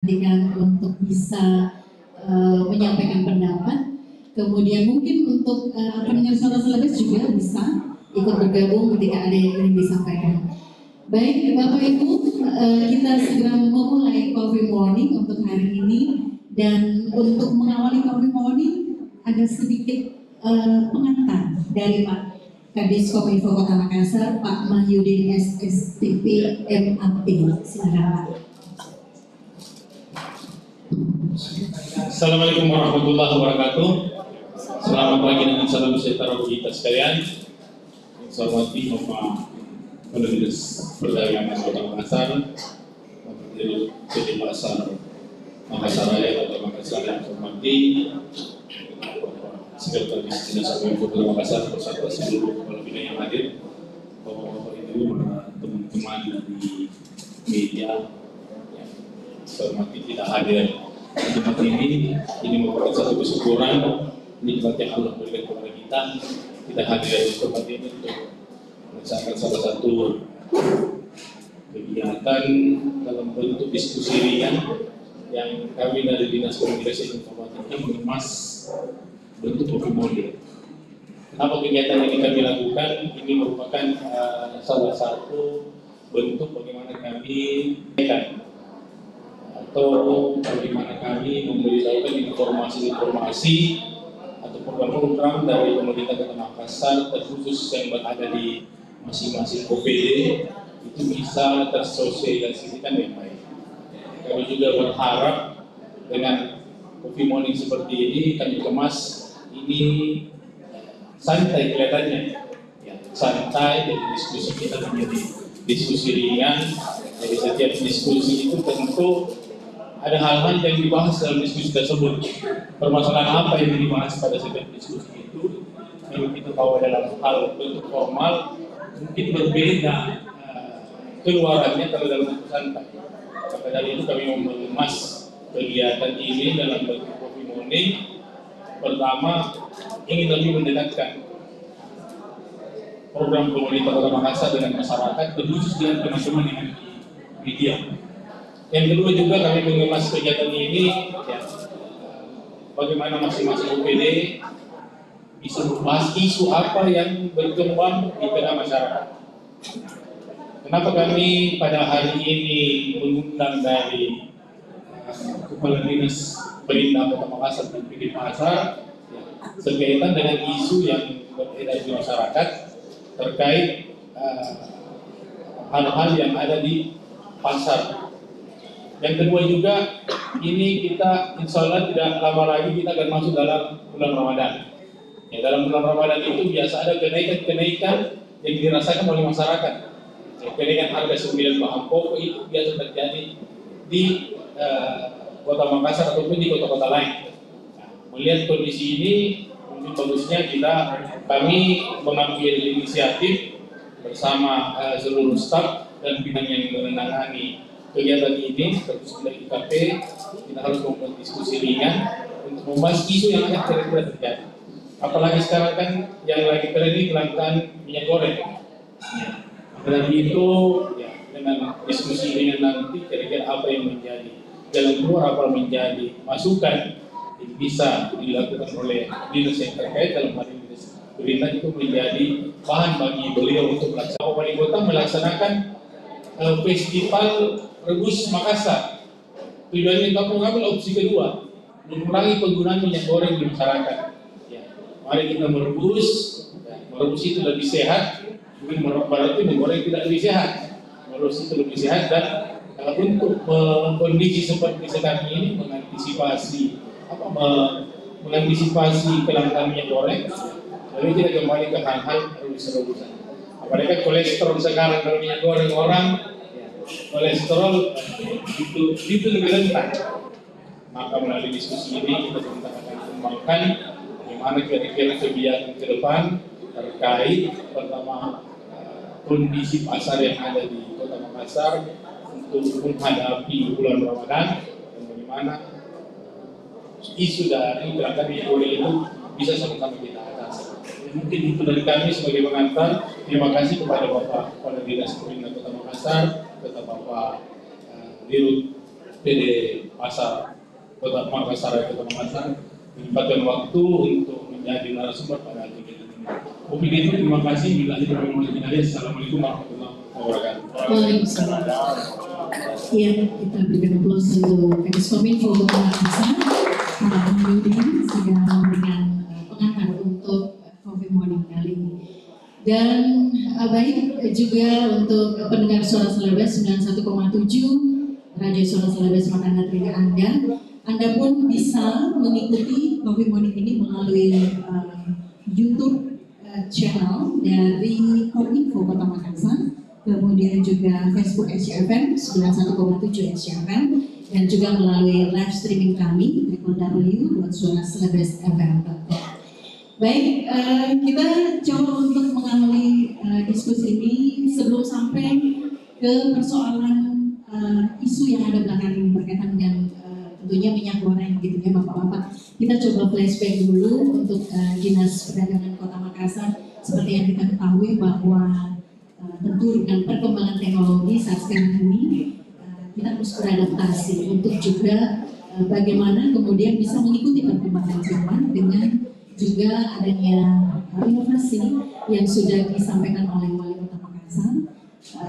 untuk bisa menyampaikan pendapat. Kemudian mungkin untuk pendengar suara selebes juga bisa ikut bergabung ketika ada yang ingin disampaikan. Baik Bapak Ibu, kita segera memulai Coffee Morning untuk hari ini. Dan untuk mengawali Coffee Morning ada sedikit pengantar dari Pak Kadis Kominfo Kota Makassar, Pak Mahyudin SSTP MAP. Silakan Pak. Assalamualaikum warahmatullahi wabarakatuh. Selamat pagi dan salam sejahtera bagi kita sekalian. Saya hormati Bapak Kepala Dinas Perdagangan Kota Makassar, Bapak Dirut PT Pasar Makassar Raya Kota Makassar yang saya hormati, Sekretaris Dinas Kominfo Kota Makassar beserta seluruh kepala bidang yang hadir, Bapak-bapak Ibu, teman-teman di media. Saya hormati kita hadir di tempat ini merupakan satu kesyukuran nikmat yang Allah berikan kepada kita. Kita hadir di tempat ini untuk melaksanakan salah satu kegiatan dalam bentuk diskusi ringan yang kami dari Dinas Komunikasi dan Informatika mengemas bentuk Coffee Morning. Kenapa kegiatan ini kami lakukan? Ini merupakan salah satu bentuk bagaimana kami atau bagaimana kami memberitahukan informasi-informasi atau program-program dari pemerintah Kota Makassar, terkhusus yang berada di masing-masing OPD, itu bisa tersosialisasikan dengan baik. Kami juga berharap dengan Coffee Morning seperti ini, kami kemas ini santai kelihatannya, ya, santai, jadi diskusi kita menjadi diskusi ringan. Jadi setiap diskusi itu tentu ada hal-hal yang dibahas dalam diskusi tersebut. Permasalahan apa yang dibahas pada setiap diskusi itu, kalau kita bawa dalam hal bentuk formal, mungkin berbeda keluarannya kalau dalam bentuk santai. Maka dari itu kami mengemas kegiatan ini dalam bentuk Coffee Morning. Pertama, ingin lebih mendekatkan program pemerintah Kota Makassar dengan masyarakat, terkhusus dengan teman-teman yang di media. Yang kedua juga kami mengemas kegiatan ini, ya, bagaimana masing-masing OPD bisa membahas isu apa yang berkembang di tengah masyarakat. Kenapa kami pada hari ini mengundang dari Kepala Dinas Perindah Kota Makassar dan PT Pasar, ya, berkaitan dengan isu yang beredar di masyarakat terkait hal-hal yang ada di pasar. Yang kedua juga, ini kita insya Allah tidak lama lagi kita akan masuk dalam bulan Ramadan. Ya, dalam bulan Ramadan itu biasa ada kenaikan-kenaikan yang dirasakan oleh masyarakat. Ya, kenaikan harga sembilan bahan pokok itu biasa terjadi di Kota Makassar ataupun di kota-kota lain. Nah, melihat kondisi ini, mungkin bagusnya kami mengambil inisiatif bersama seluruh staf dan bidang yang menangani kegiatan ini, terus dari IKP, kita harus membuat diskusi ringan untuk membahas isu yang akan kira-kira terjadi. Apalagi sekarang kan yang lagi keren ini kelangkaan minyak goreng. Ya. Dari itu, ya, dengan diskusi ringan nanti kira-kira apa yang menjadi jalan keluar, apa menjadi masukan yang bisa dilakukan oleh dinas yang terkait dalam hal ini pemerintah itu menjadi bahan bagi beliau untuk melaksanakan. Wali Kota melaksanakan festival Rebus Makassar. Tujuannya untuk mengambil opsi kedua, mengurangi penggunaan minyak goreng di masyarakat. Ya, mari kita merebus. Ya, merebus itu lebih sehat. Berarti menggoreng tidak lebih sehat. Merebus itu lebih sehat dan untuk kondisi seperti sekarang ini mengantisipasi kelangkaan minyak goreng. Lalu kita kembali ke hal-hal rebus-rebusan. Apalagi kolesterol sekarang kalau minyak goreng orang, kolesterol itu lebih rentan. Maka melalui diskusi ini kita akan kembangkan bagaimana kira-kira kebijakan ke depan terkait pertama kondisi pasar yang ada di Kota Makassar untuk menghadapi bulan Ramadan dan bagaimana isu dari kelangkaan minyak goreng itu bisa sama-sama kita atasi. Mungkin itu dari kami sebagai pengantar. Terima kasih kepada Bapak Kepala Dinas Perindah Kota Makassar, kepada Bapak Dirut PD pasar Kota Makassar, menyempatkan waktu untuk menjadi narasumber pada kegiatan ini. Mungkin itu, terima kasih. Bila itu memang Assalamualaikum warahmatullahi wabarakatuh. Waalaikumsalam. Ya, kita berikan aplaus untuk Kadiskominfo Kota Makassar, Pak Yudi sudah memberikan pengantar untuk Coffee Morning kali ini. Dan baik juga untuk pendengar Suara Celebes 91,7 Radio Suara Celebes Makassar telinga Anda pun bisa mengikuti Coffee Morning ini melalui YouTube channel dari Kominfo Kota Makassar, kemudian juga Facebook SCFM 91,7 SCFM, dan juga melalui live streaming kami www.suaracelebesfm.com. Baik, kita coba untuk mengawali diskusi ini sebelum sampai ke persoalan isu yang ada belakangan ini berkaitan dengan tentunya minyak goreng gitu ya Bapak-Bapak. Kita coba flashback dulu untuk Dinas Perdagangan Kota Makassar. Seperti yang kita ketahui bahwa tentu dengan perkembangan teknologi saat sekarang ini kita harus beradaptasi untuk juga bagaimana kemudian bisa mengikuti perkembangan zaman dengan juga adanya inovasi yang sudah disampaikan oleh Wali Kota Makassar,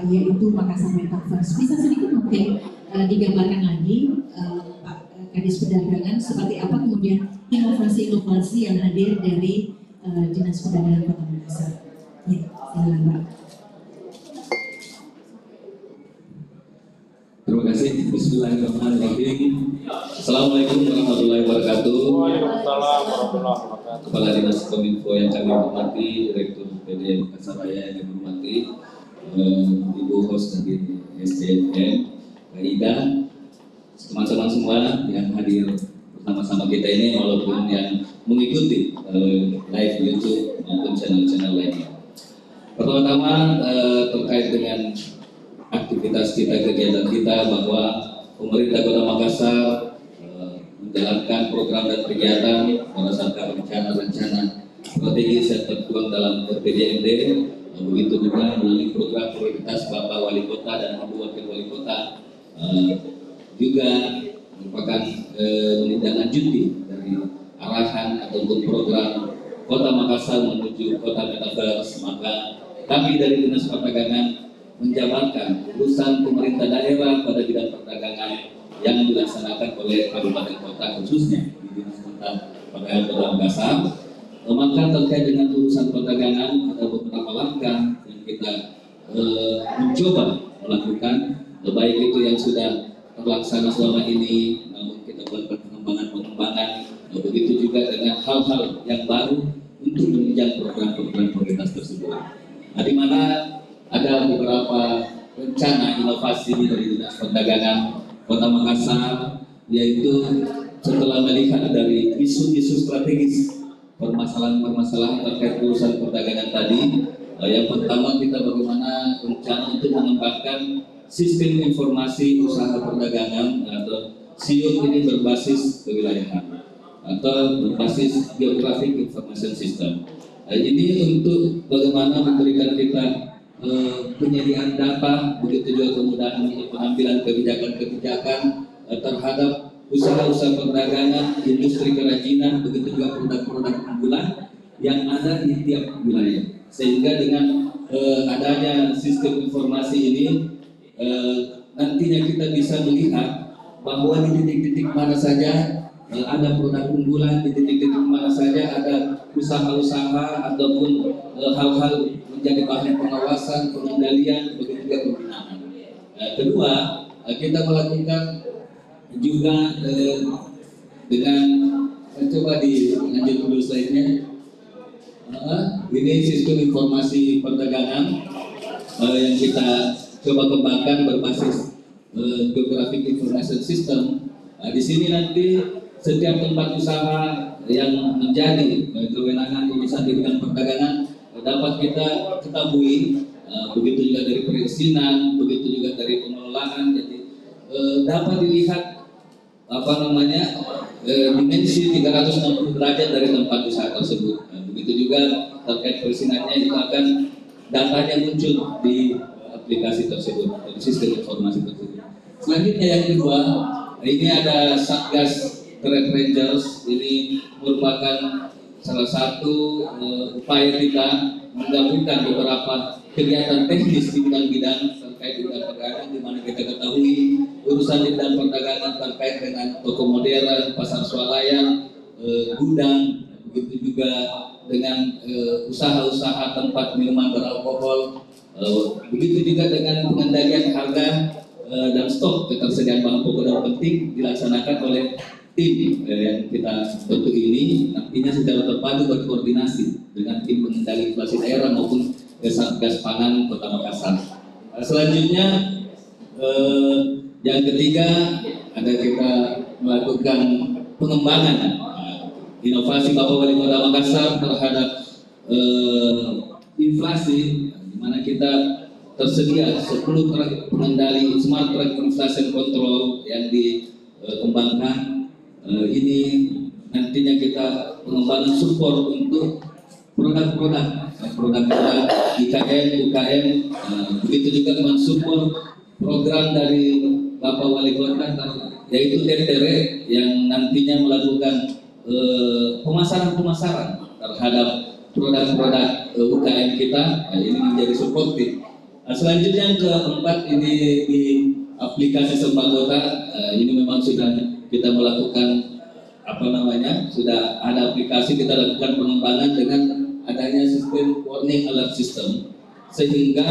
yaitu Makassar Metaverse. Bisa sedikit mungkin digambarkan lagi Pak Kadis Perdagangan seperti apa kemudian inovasi-inovasi yang hadir dari Dinas Perdagangan Kota Makassar. Ya, silakan Pak. Terima kasih. Bismillahirrahmanirrahim. Assalamualaikum warahmatullahi wabarakatuh. Waalaikumsalam warahmatullahi wabarakatuh. Kepala Dinas Kominfo yang kami hormati, Direktur PD Makassar Raya yang kami hormati, Ibu host dari SCFM, Kak Ida, teman-teman semua yang hadir bersama-sama kita ini, walaupun yang mengikuti live YouTube maupun channel-channel lainnya. Pertama-tama terkait dengan aktivitas kita, kegiatan kita, bahwa pemerintah Kota Makassar menjalankan program dan kegiatan berdasarkan rencana-rencana strategis yang tertuang dalam RPJMD, begitu juga melalui program prioritas Bapak Wali Kota dan Ibu Wakil Wali Kota, juga merupakan menindaklanjuti dari arahan ataupun program Kota Makassar menuju Kota Metaverse. Maka kami dari Dinas Perdagangan menjabarkan urusan pemerintah daerah pada bidang perdagangan yang dilaksanakan oleh kabupaten kota, khususnya di Dinas Perdagangan Kota Makassar. Maka terkait dengan urusan perdagangan ada beberapa langkah yang kita mencoba melakukan, baik itu yang sudah terlaksana selama ini, namun kita melakukan pengembangan, begitu juga dengan hal-hal yang baru untuk menunjang program-program prioritas tersebut. Nah, di mana ada beberapa rencana inovasi dari Dinas Perdagangan Kota Makassar, yaitu setelah melihat dari isu-isu strategis permasalahan-permasalahan terkait urusan perdagangan tadi, yang pertama kita bagaimana rencana untuk mengembangkan sistem informasi usaha perdagangan atau SIUP ini berbasis kewilayahan atau berbasis Geographic Information System. Ini untuk bagaimana memberikan kita penyediaan data, begitu juga kemudahan untuk pengambilan kebijakan-kebijakan terhadap usaha-usaha perdagangan, industri kerajinan, begitu juga produk-produk unggulan yang ada di tiap wilayah. Sehingga dengan adanya sistem informasi ini, nantinya kita bisa melihat bahwa di titik-titik mana saja ada produk unggulan, di titik-titik mana saja ada usaha-usaha ataupun hal-hal menjadi bahan pengawasan, pengendalian, begitu juga pembinaan. Kedua, kita melakukan juga dengan coba dilanjut dulu slide-nya. Ini sistem informasi perdagangan yang kita coba kembangkan berbasis Geographic Information System. Di sini nanti setiap tempat usaha yang menjadi kewenangan urusan di bidang perdagangan dapat kita ketahui, begitu juga dari perizinan, begitu juga dari pengelolaan. Jadi dapat dilihat dimensi 360 derajat dari tempat usaha tersebut. Begitu juga terkait perizinannya itu akan datanya muncul di aplikasi tersebut, sistem informasi tersebut. Selanjutnya yang kedua, ini ada Satgas Trade Rangers. Ini merupakan salah satu upaya kita menggabungkan beberapa kegiatan teknis di bidang-bidang terkait dengan perdagangan, di mana kita ketahui urusan di bidang perdagangan terkait dengan toko modern, pasar swalayan, gudang, begitu juga dengan usaha-usaha tempat minuman beralkohol, begitu juga dengan pengendalian harga dan stok ketersediaan bahan pokok dan penting dilaksanakan oleh tim yang kita bentuk ini, nantinya secara terpadu berkoordinasi dengan tim pengendali inflasi daerah maupun Satgas Pangan Kota Makassar. Selanjutnya yang ketiga ada kita melakukan pengembangan inovasi Bapak Wali Kota Makassar terhadap inflasi, di mana kita tersedia 10 truk pengendali smart truck inflation control yang dikembangkan. Ini nantinya kita pengembangan support untuk produk-produk IKM, UKM, begitu juga mensupport program dari Bapak Wali Kota yaitu DTR yang nantinya melakukan pemasaran terhadap produk-produk UKM kita. Ini menjadi supportif. Selanjutnya yang keempat, ini di aplikasi Sembakota. Ini memang sudah kita melakukan sudah ada aplikasi, kita lakukan pengembangan dengan adanya sistem warning alert system, sehingga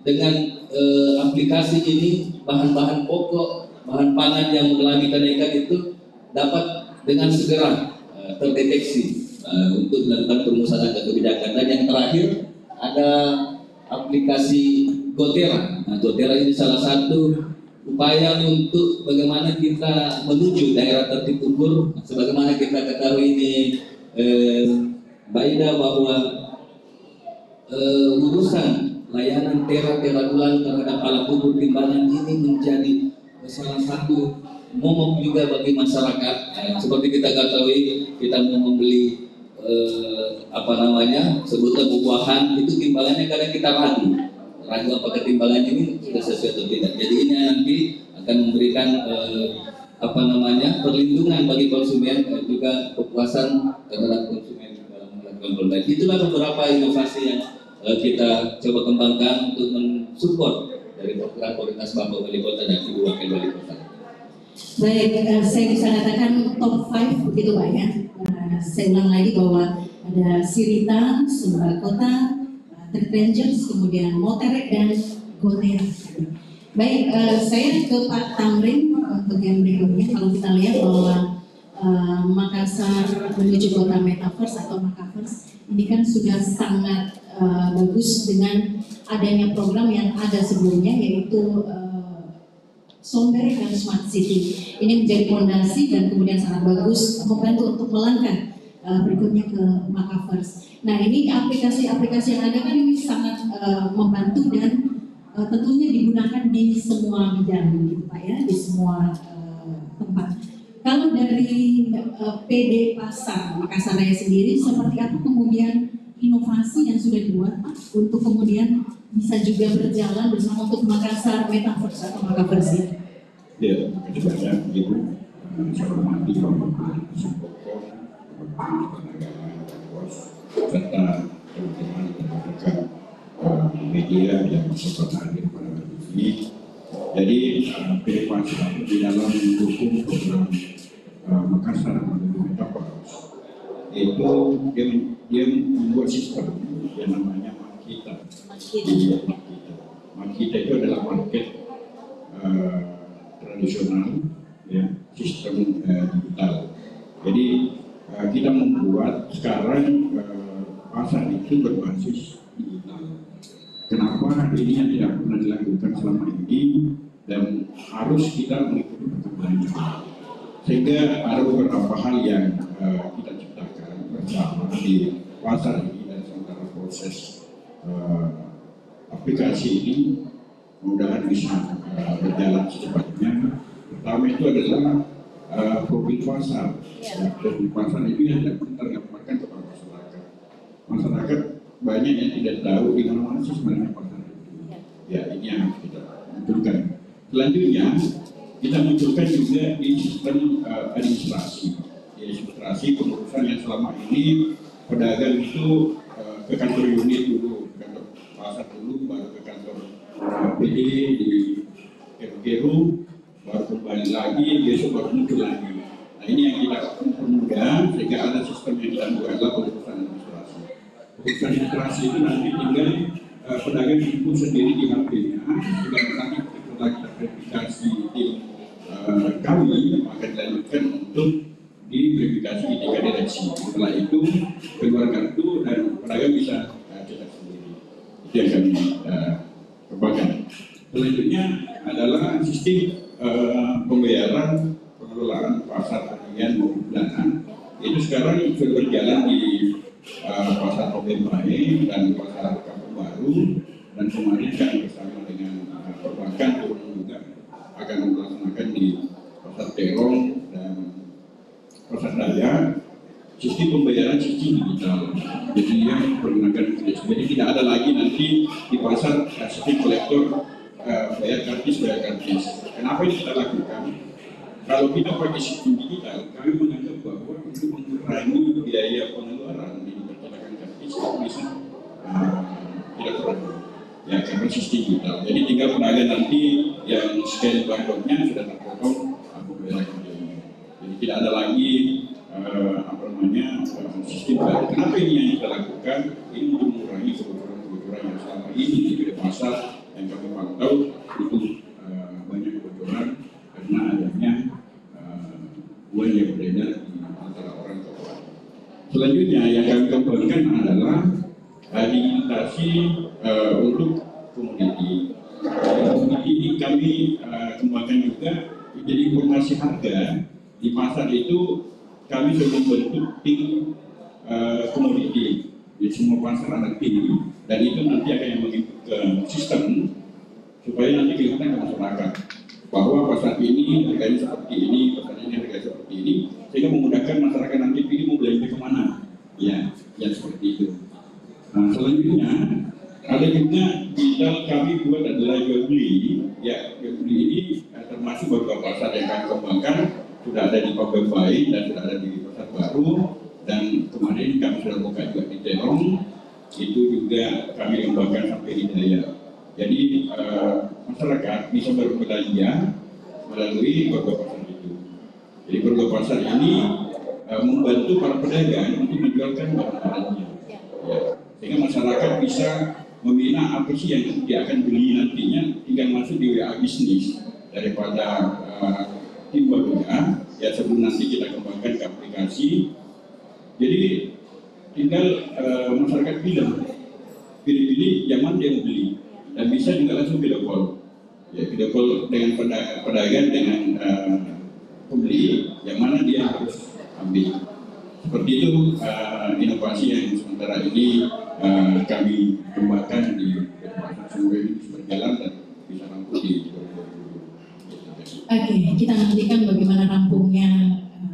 dengan aplikasi ini bahan-bahan pokok, bahan pangan yang mengalami kenaikan itu dapat dengan segera terdeteksi untuk dilakukan perumusan kebijakan. Dan yang terakhir ada aplikasi Gotera. Gotera ini salah satu upaya untuk bagaimana kita menuju daerah tertib ukur. Sebagaimana kita ketahui ini Mbak Ida, bahwa urusan layanan tera bulan terhadap alat ukur timbangan ini menjadi salah satu momok juga bagi masyarakat. Seperti kita ketahui, kita mau membeli sebutan buah-buahan, itu timbangannya kadang kita ragu apakah timbangan ini sudah sesuai atau tidak. Jadi ini nanti akan memberikan perlindungan bagi konsumen, juga kepuasan terhadap konsumen dalam melakukan perbaikan. Itulah beberapa inovasi yang kita coba kembangkan untuk mensupport dari program prioritas Bapak Wali Kota dan Ibu Wakil Wali Kota. Baik, saya bisa katakan top 5 begitu Pak ya. Saya ulang lagi bahwa ada Sirita, Sembakota, Trade Rangers, kemudian Moterek dan Gotera. Baik, saya ke Pak Tamrin untuk yang berikutnya. Kalau kita lihat bahwa Makassar menuju kota Metaverse atau Makaverse ini kan sudah sangat bagus dengan adanya program yang ada sebelumnya, yaitu Somber dan Smart City. Ini menjadi fondasi dan kemudian sangat bagus membantu untuk melangkah berikutnya ke Makaverse. Nah, ini aplikasi-aplikasi yang ada kan ini sangat membantu dan tentunya digunakan di semua bidang, gitu Pak ya, di semua tempat. Kalau dari PD Pasar Makassar Raya sendiri, seperti apa kemudian inovasi yang sudah dibuat Pak untuk kemudian bisa juga berjalan bersama untuk Makassar Metaverse atau Makaverse? Ya, terima kasih banyak Ibu. Saya hormati Bapak Sumpoko, serta teman-teman dan rekan media yang sempat hadir pada hari ini. Jadi PD Pasar di dalam mendukung program Makassar menuju Metaverse itu dia membuat sistem yang namanya Makita. Makita itu adalah market tradisional, ya, sistem digital. Jadi kita membuat sekarang pasar itu berbasis digital. Kenapa ini yang tidak pernah dilakukan selama ini dan harus kita mengikuti perkembangan zaman. Sehingga ada beberapa hal yang kita ciptakan bersama di pasar ini, dan sementara proses aplikasi ini mudah-mudahan bisa berjalan secepatnya. Pertama itu adalah profil pasar. Profil pasar itu yang kita gambarkan kepada masyarakat. Masyarakat banyak yang tidak tahu di mana-mana sih sebenarnya pasar itu. Ya, ini yang harus kita munculkan. Selanjutnya kita munculkan juga di sistem administrasi pengurusan yang selama ini pedagang itu ke kantor unit dulu, ke kantor pasar dulu, baru ke kantor PD di Keru, baru kembali lagi, besok baru muncul lagi. Nah ini yang kita permudah sehingga ada sistem yang kita buat adalah pengurusan administrasi. Pengurusan administrasi itu nanti tinggal pedagang input sendiri di HP-nya, juga nanti setelah kita verifikasi tim kami akan dilanjutkan untuk diverifikasi di 3 direksi. Setelah itu keluar kartu dan pedagang bisa cetak sendiri. Itu yang kami kembangkan. Selanjutnya adalah sistem pembayaran pengelolaan pasar harian maupun bulanan. Itu sekarang sudah berjalan di pasar Pembae dan pasar Kampung Baru, dan kemarin kami bersama dengan perbankan turun juga akan melaksanakan di pasar Terong dan pasar Daya sistem pembayaran sistem digital. Jadi yang menggunakan jadi tidak ada lagi nanti di pasar sistem kolektor bayar kartis. Kenapa ini kita lakukan? Kalau kita pakai sistem digital, kami menganggap bahwa untuk mengurangi biaya pengeluaran di percetakan kartis itu bisa tidak perlu. Ya, karena sistem digital. Jadi tinggal pedagang nanti yang scan barcode-nya sudah terpotong pembayaran kerjanya. Jadi tidak ada lagi sistem baru. Kenapa ini yang kita lakukan? Ini untuk mengurangi kebocoran yang selama ini di pasar yang kami pantau itu banyak kebocoran karena adanya uang yang beredar di antara orang ke orang. Selanjutnya yang kami kembangkan adalah digitasi untuk komoditi. Komoditi ini kami kembangkan juga jadi informasi harga di pasar itu. Kami sudah membentuk tim komoditi di semua pasar ada tim, dan itu nanti akan yang mengikut ke sistem supaya nanti kelihatan ke masyarakat bahwa pasar ini harganya seperti ini, pasar ini harganya seperti ini, sehingga memudahkan masyarakat nanti pilih mau belanja kemana. Ya, yang seperti itu. Nah, selanjutnya ada juga digital kami buat adalah jual beli. Ya, jual beli ini termasuk beberapa pasar yang kami kembangkan. Sudah ada di Pembae dan sudah ada di Pasar Baru, dan kemarin kami sudah buka juga di Terong. Itu juga kami kembangkan sampai di Daya. Jadi masyarakat bisa berbelanja melalui beberapa pasar itu. Jadi beberapa pasar ini membantu para pedagang untuk menjualkan barang-barangnya. Ya. Sehingga masyarakat bisa memilih apa sih yang dia akan beli nantinya, tinggal masuk di WA bisnis daripada tim barunya, ya sebelum nanti kita kembangkan ke aplikasi. Jadi tinggal masyarakat pilih yang mana dia mau beli, dan bisa juga langsung video call. Ya, video call dengan pedagang dengan pembeli yang mana dia harus ambil. Seperti itu inovasi yang sementara ini kami kembangkan di pasar. Semoga ini bisa berjalan dan bisa rampung di 2020. Oke, kita nantikan bagaimana rampungnya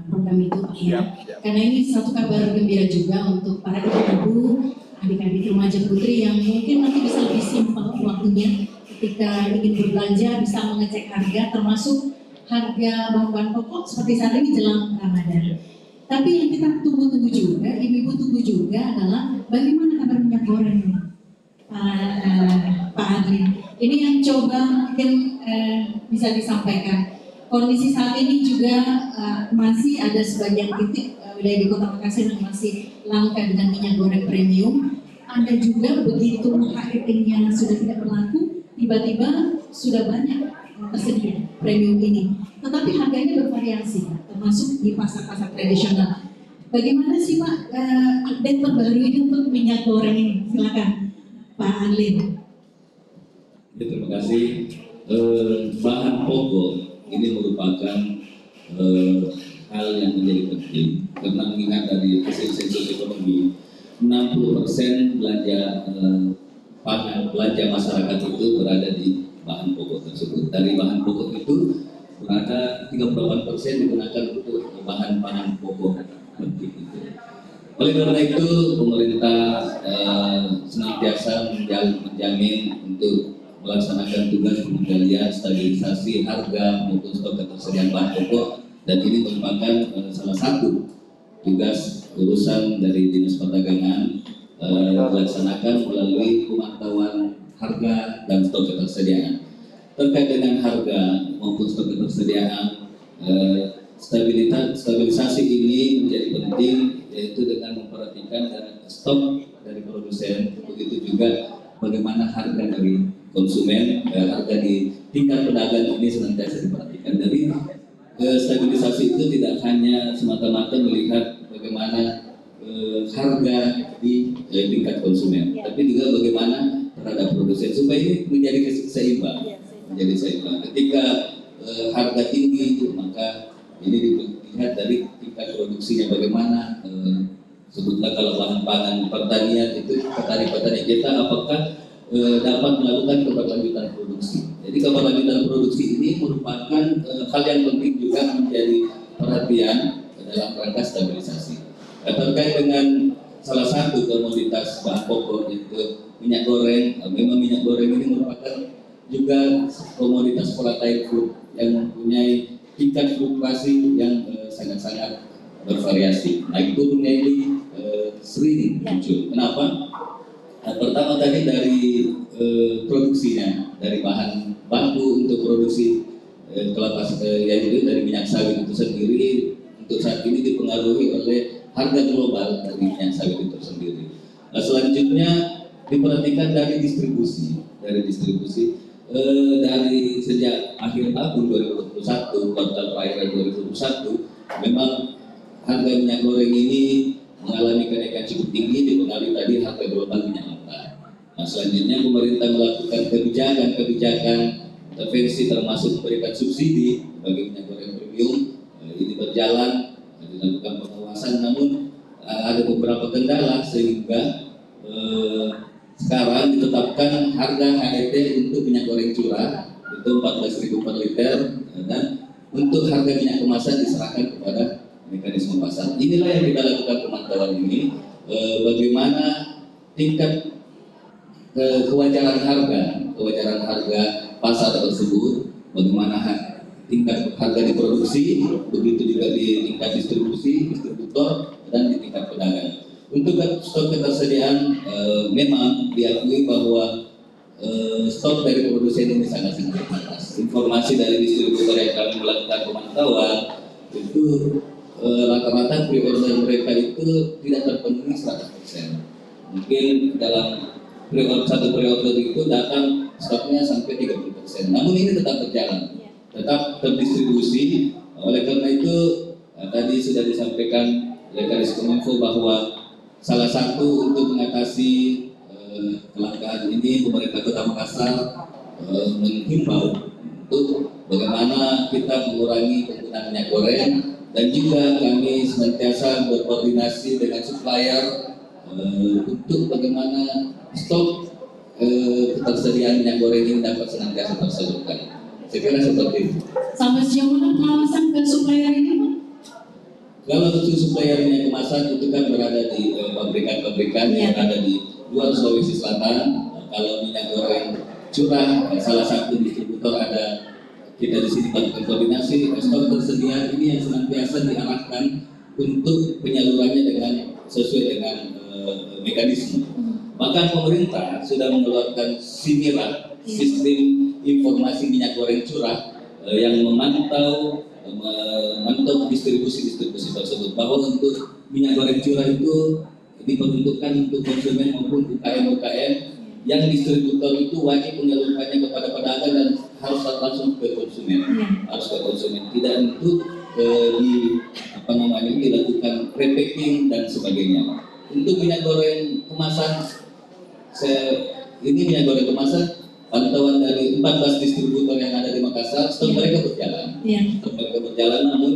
program itu, Pak ya. Karena ini satu kabar gembira juga untuk para ibu-ibu, adik-adik remaja putri yang mungkin nanti bisa lebih simpel waktunya ketika ingin berbelanja, bisa mengecek harga, termasuk harga bahan-bahan pokok seperti saat ini jelang Ramadan. Tapi yang kita tunggu-tunggu juga, ibu-ibu tunggu juga adalah bagaimana kabar minyak goreng ini, Pak Adli. Ini yang coba mungkin bisa disampaikan. Kondisi saat ini juga masih ada sebagian titik wilayah di Kota Makassar yang masih langka dengan minyak goreng premium. Ada juga begitu HET-nya sudah tidak berlaku, tiba-tiba sudah banyak tersedia premium ini. Tetapi harganya bervariasi, termasuk di pasar-pasar tradisional. Bagaimana sih Pak update terbaru ini untuk minyak goreng ini? Silakan Pak Adli. Ya, terima kasih. Bahan pokok ini merupakan hal yang menjadi penting karena mengingat dari hasil sensus ekonomi 60% belanja belanja masyarakat itu berada di bahan pokok tersebut. Dari bahan pokok itu berada 38% digunakan untuk bahan pangan pokok penting itu. Oleh karena itu pemerintah senantiasa menjamin untuk melaksanakan tugas pengendalian stabilisasi harga maupun stok ketersediaan bahan pokok, dan ini merupakan salah satu tugas urusan dari Dinas Perdagangan dilaksanakan melalui pemantauan harga dan stok ketersediaan. Terkait dengan harga maupun stok ketersediaan, stabilisasi ini menjadi penting, yaitu dengan memperhatikan stok dari produsen, begitu juga bagaimana harga dari konsumen, harga di tingkat pedagang ini senantiasa diperhatikan. Jadi stabilisasi itu tidak hanya semata-mata melihat bagaimana harga di tingkat konsumen, tapi juga bagaimana terhadap produsen supaya ini menjadi seimbang. Ketika harga tinggi, maka ini dilihat dari tingkat produksinya bagaimana. Sebutlah kalau bahan pangan pertanian itu petani-petani kita apakah dapat melakukan keberlanjutan produksi. Jadi keberlanjutan produksi ini merupakan hal yang penting juga menjadi perhatian dalam rangka stabilisasi. Terkait dengan salah satu komoditas bahan pokok yaitu minyak goreng, memang minyak goreng ini merupakan juga komoditas volatile food yang mempunyai tingkat fluktuasi yang sangat-sangat bervariasi. Naik turunnya ini sering muncul. Kenapa? Pertama tadi dari produksinya, dari bahan baku untuk produksi kelapa yaitu dari minyak sawit itu sendiri, untuk saat ini dipengaruhi oleh harga global dari minyak sawit itu sendiri. Nah, selanjutnya diperhatikan dari distribusi. Dari sejak akhir tahun 2021, kuartal terakhir 2021, memang harga minyak goreng ini mengalami kenaikan cukup tinggi, dipengaruhi tadi harga global minyak mentah. Nah, selanjutnya pemerintah melakukan kebijakan intervensi termasuk memberikan subsidi bagi minyak goreng premium. Ini berjalan, dilakukan pengawasan, namun ada beberapa kendala sehingga sekarang ditetapkan harga HET untuk minyak goreng curah itu 14.000 per liter, dan untuk harga minyak kemasan diserahkan kepada mekanisme pasar. Inilah yang kita lakukan pemantauan ini, bagaimana tingkat kewajaran harga pasar tersebut, bagaimana tingkat harga diproduksi, begitu juga di tingkat distributor, dan di tingkat pedagang. Untuk stok ketersediaan, memang diakui bahwa stok dari produsen ini sangat-sangat terbatas. Informasi dari distributor yang kami melakukan pemantauan itu rata-rata pre-order mereka itu tidak terpenuhi 100%. Mungkin dalam satu pre-order itu datang stoknya sampai 30%. Namun ini tetap berjalan, tetap terdistribusi. Oleh karena itu tadi sudah disampaikan oleh Kadis Kominfo bahwa salah satu untuk mengatasi kelangkaan ini, pemerintah Kota Makassar menghimbau untuk bagaimana kita mengurangi penggunaan minyak goreng, dan juga kami senantiasa berkoordinasi dengan supplier untuk bagaimana stok ketersediaan minyak goreng ini dapat senantiasa tersalurkan. Saya kira seperti itu. Sampai sejauh mana pengawasan ke supplier ini, Pak? Kalau untuk supplier minyak kemasan itu kan berada di pabrikan-pabrikan yang ada di luar Sulawesi Selatan. Kalau minyak goreng curah, salah satu distributor ada kita di sini melakukan koordinasi. Stok tersedia ini yang senantiasa diarahkan untuk penyalurannya dengan sesuai dengan mekanisme. Bahkan pemerintah sudah mengeluarkan SIMIRA, Sistem Informasi Minyak Goreng Curah, yang memantau distribusi tersebut, bahwa untuk minyak goreng curah itu diperuntukkan untuk konsumen maupun UKM yang distributor itu wajib menyalurkannya kepada pedagang dan harus langsung ke konsumen, tidak untuk dilakukan repacking dan sebagainya. Untuk minyak goreng kemasan, minyak goreng kemasan, pantauan dari 14 distributor yang ada di Makassar, stok mereka berjalan. Stok mereka berjalan, namun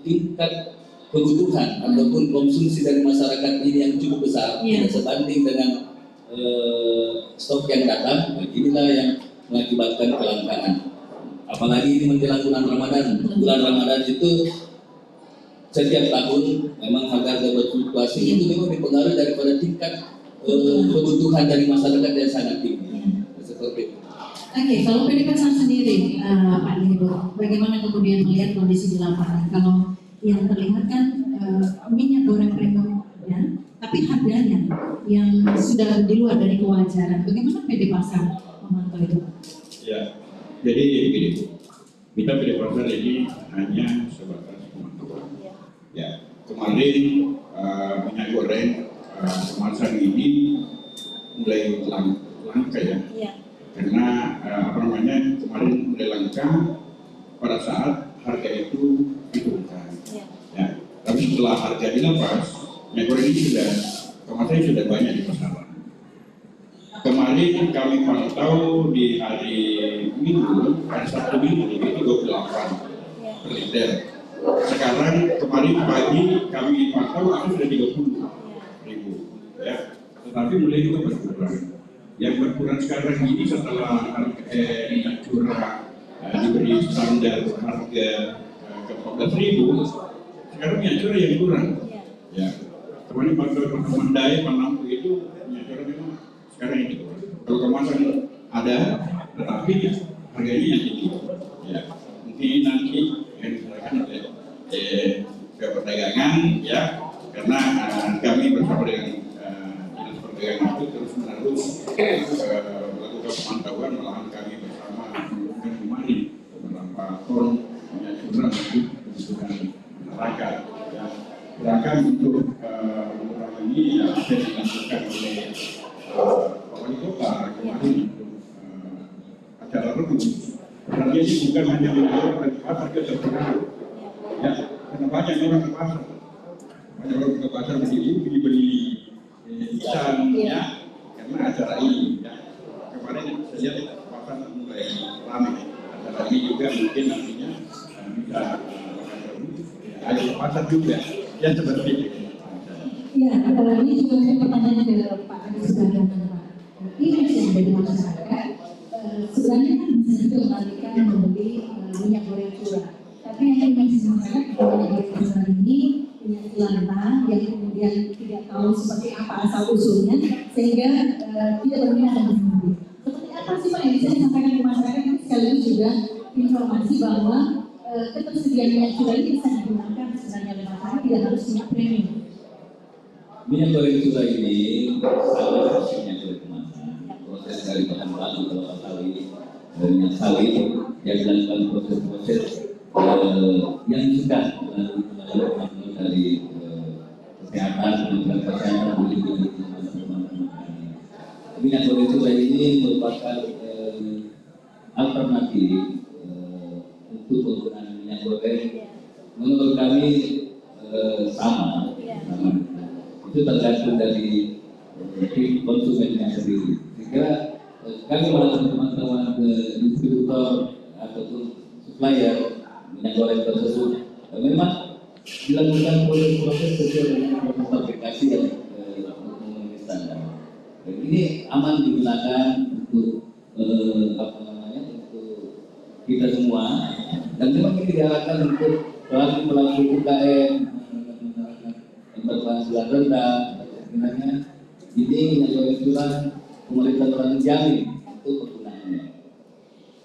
tingkat kebutuhan ataupun konsumsi dari masyarakat ini yang cukup besar, tidak sebanding dengan stok yang datang. Inilah yang mengakibatkan kelangkaan. Apalagi ini menjelang bulan Ramadan. Bulan Ramadan itu setiap tahun memang harga berfluktuasi, itu memang dipengaruhi daripada tingkat kebutuhan dari masyarakat yang sangat tinggi. Seperti itu. Oke, kalau PD Pasar sendiri, Pak Diego, bagaimana kemudian melihat kondisi di lapangan? Kalau yang terlihat kan minyak goreng premium ya, tapi harganya yang sudah di luar dari kewajaran. Bagaimana PD Pasar memantau itu? Ya, jadi begini, kita PD Pasar ini hanya sebatas pemantauan. Ya, kemarin minyak goreng kemasan ini mulai langka ya. Karena kemarin mulai langka pada saat harga itu diturunkan. Ya, tapi setelah harga dilepas, minyak goreng ini kemasannya sudah banyak di pasaran. Kemarin kami pantau di hari Minggu, hari Sabtu Minggu itu 28 per liter. Sekarang kemarin pagi kami pantau sudah 30.000, ya. Tetapi mulai juga berkurang. Yang berkurang sekarang ini setelah minyak curah diberi standar harga ke 14.000, sekarang minyak curah yang kurang. Ya, kemarin pada pertemuan Daya Panampu itu minyak curah memang sekarang ini kurang. Kalau kemasan ada, tetapi harganya yang tinggi. Ya, mungkin nanti yang diserahkan oleh ke perdagangan, ya, karena kami bersama dengan dinas perdagangan itu terus menerus melakukan pemantauan, malahan kami bersama menurunkan kemarin beberapa ton minyak curah untuk kebutuhan masyarakat. Ya, sedangkan untuk beberapa ini ya sudah dilakukan oleh wali kota kemarin untuk acara rebus. Karena ini bukan hanya minyak tapi pasar kita terpengaruh. Ya, karena banyak orang ke pasar. Banyak orang ke pasar beli ikan ya, karena acara ini. Ya. Kemarin saya lihat pasar mulai ramai. Acara ini juga mungkin nantinya bisa ada pasar juga. Ya seperti itu. Ya, ini juga pertanyaan ke Pak Adi sebagian Pak. Ini yang menjadi masyarakat sebenarnya kan bisa juga kembalikan membeli minyak goreng curah. Tapi yang ingin disampaikan bahwa minyak goreng curah ini minyak jelantah yang kemudian tidak tahu seperti apa asal usulnya sehingga tidak berminat dan membeli. Seperti apa sih Pak yang bisa disampaikan ke masyarakat? Ini sekaligus juga informasi bahwa ketersediaan minyak curah ini bisa digunakan sebenarnya oleh masyarakat, tidak harus minyak premium. Minyak goreng curah ini sama seperti minyak goreng kemasan. Proses dari bahan baku kalau sawit, minyak sawit yang dilakukan proses-proses yang sudah melalui dari kesehatan, minyak goreng curah ini merupakan alternatif untuk penggunaan minyak goreng. Menurut kami sama. Itu tergantung dari konsumennya sendiri. Sehingga kami melakukan pemantauan ke distributor ataupun supplier minyak goreng tersebut, memang dilakukan proses-proses sesuai dengan sertifikasi yang memenuhi standar. Dan ini aman digunakan untuk untuk kita semua. Dan memang ini diarahkan untuk pelaku UKM, berpenghasilan rendah, sebenarnya ini minyak goreng curah pemerintah telah menjamin untuk penggunaannya.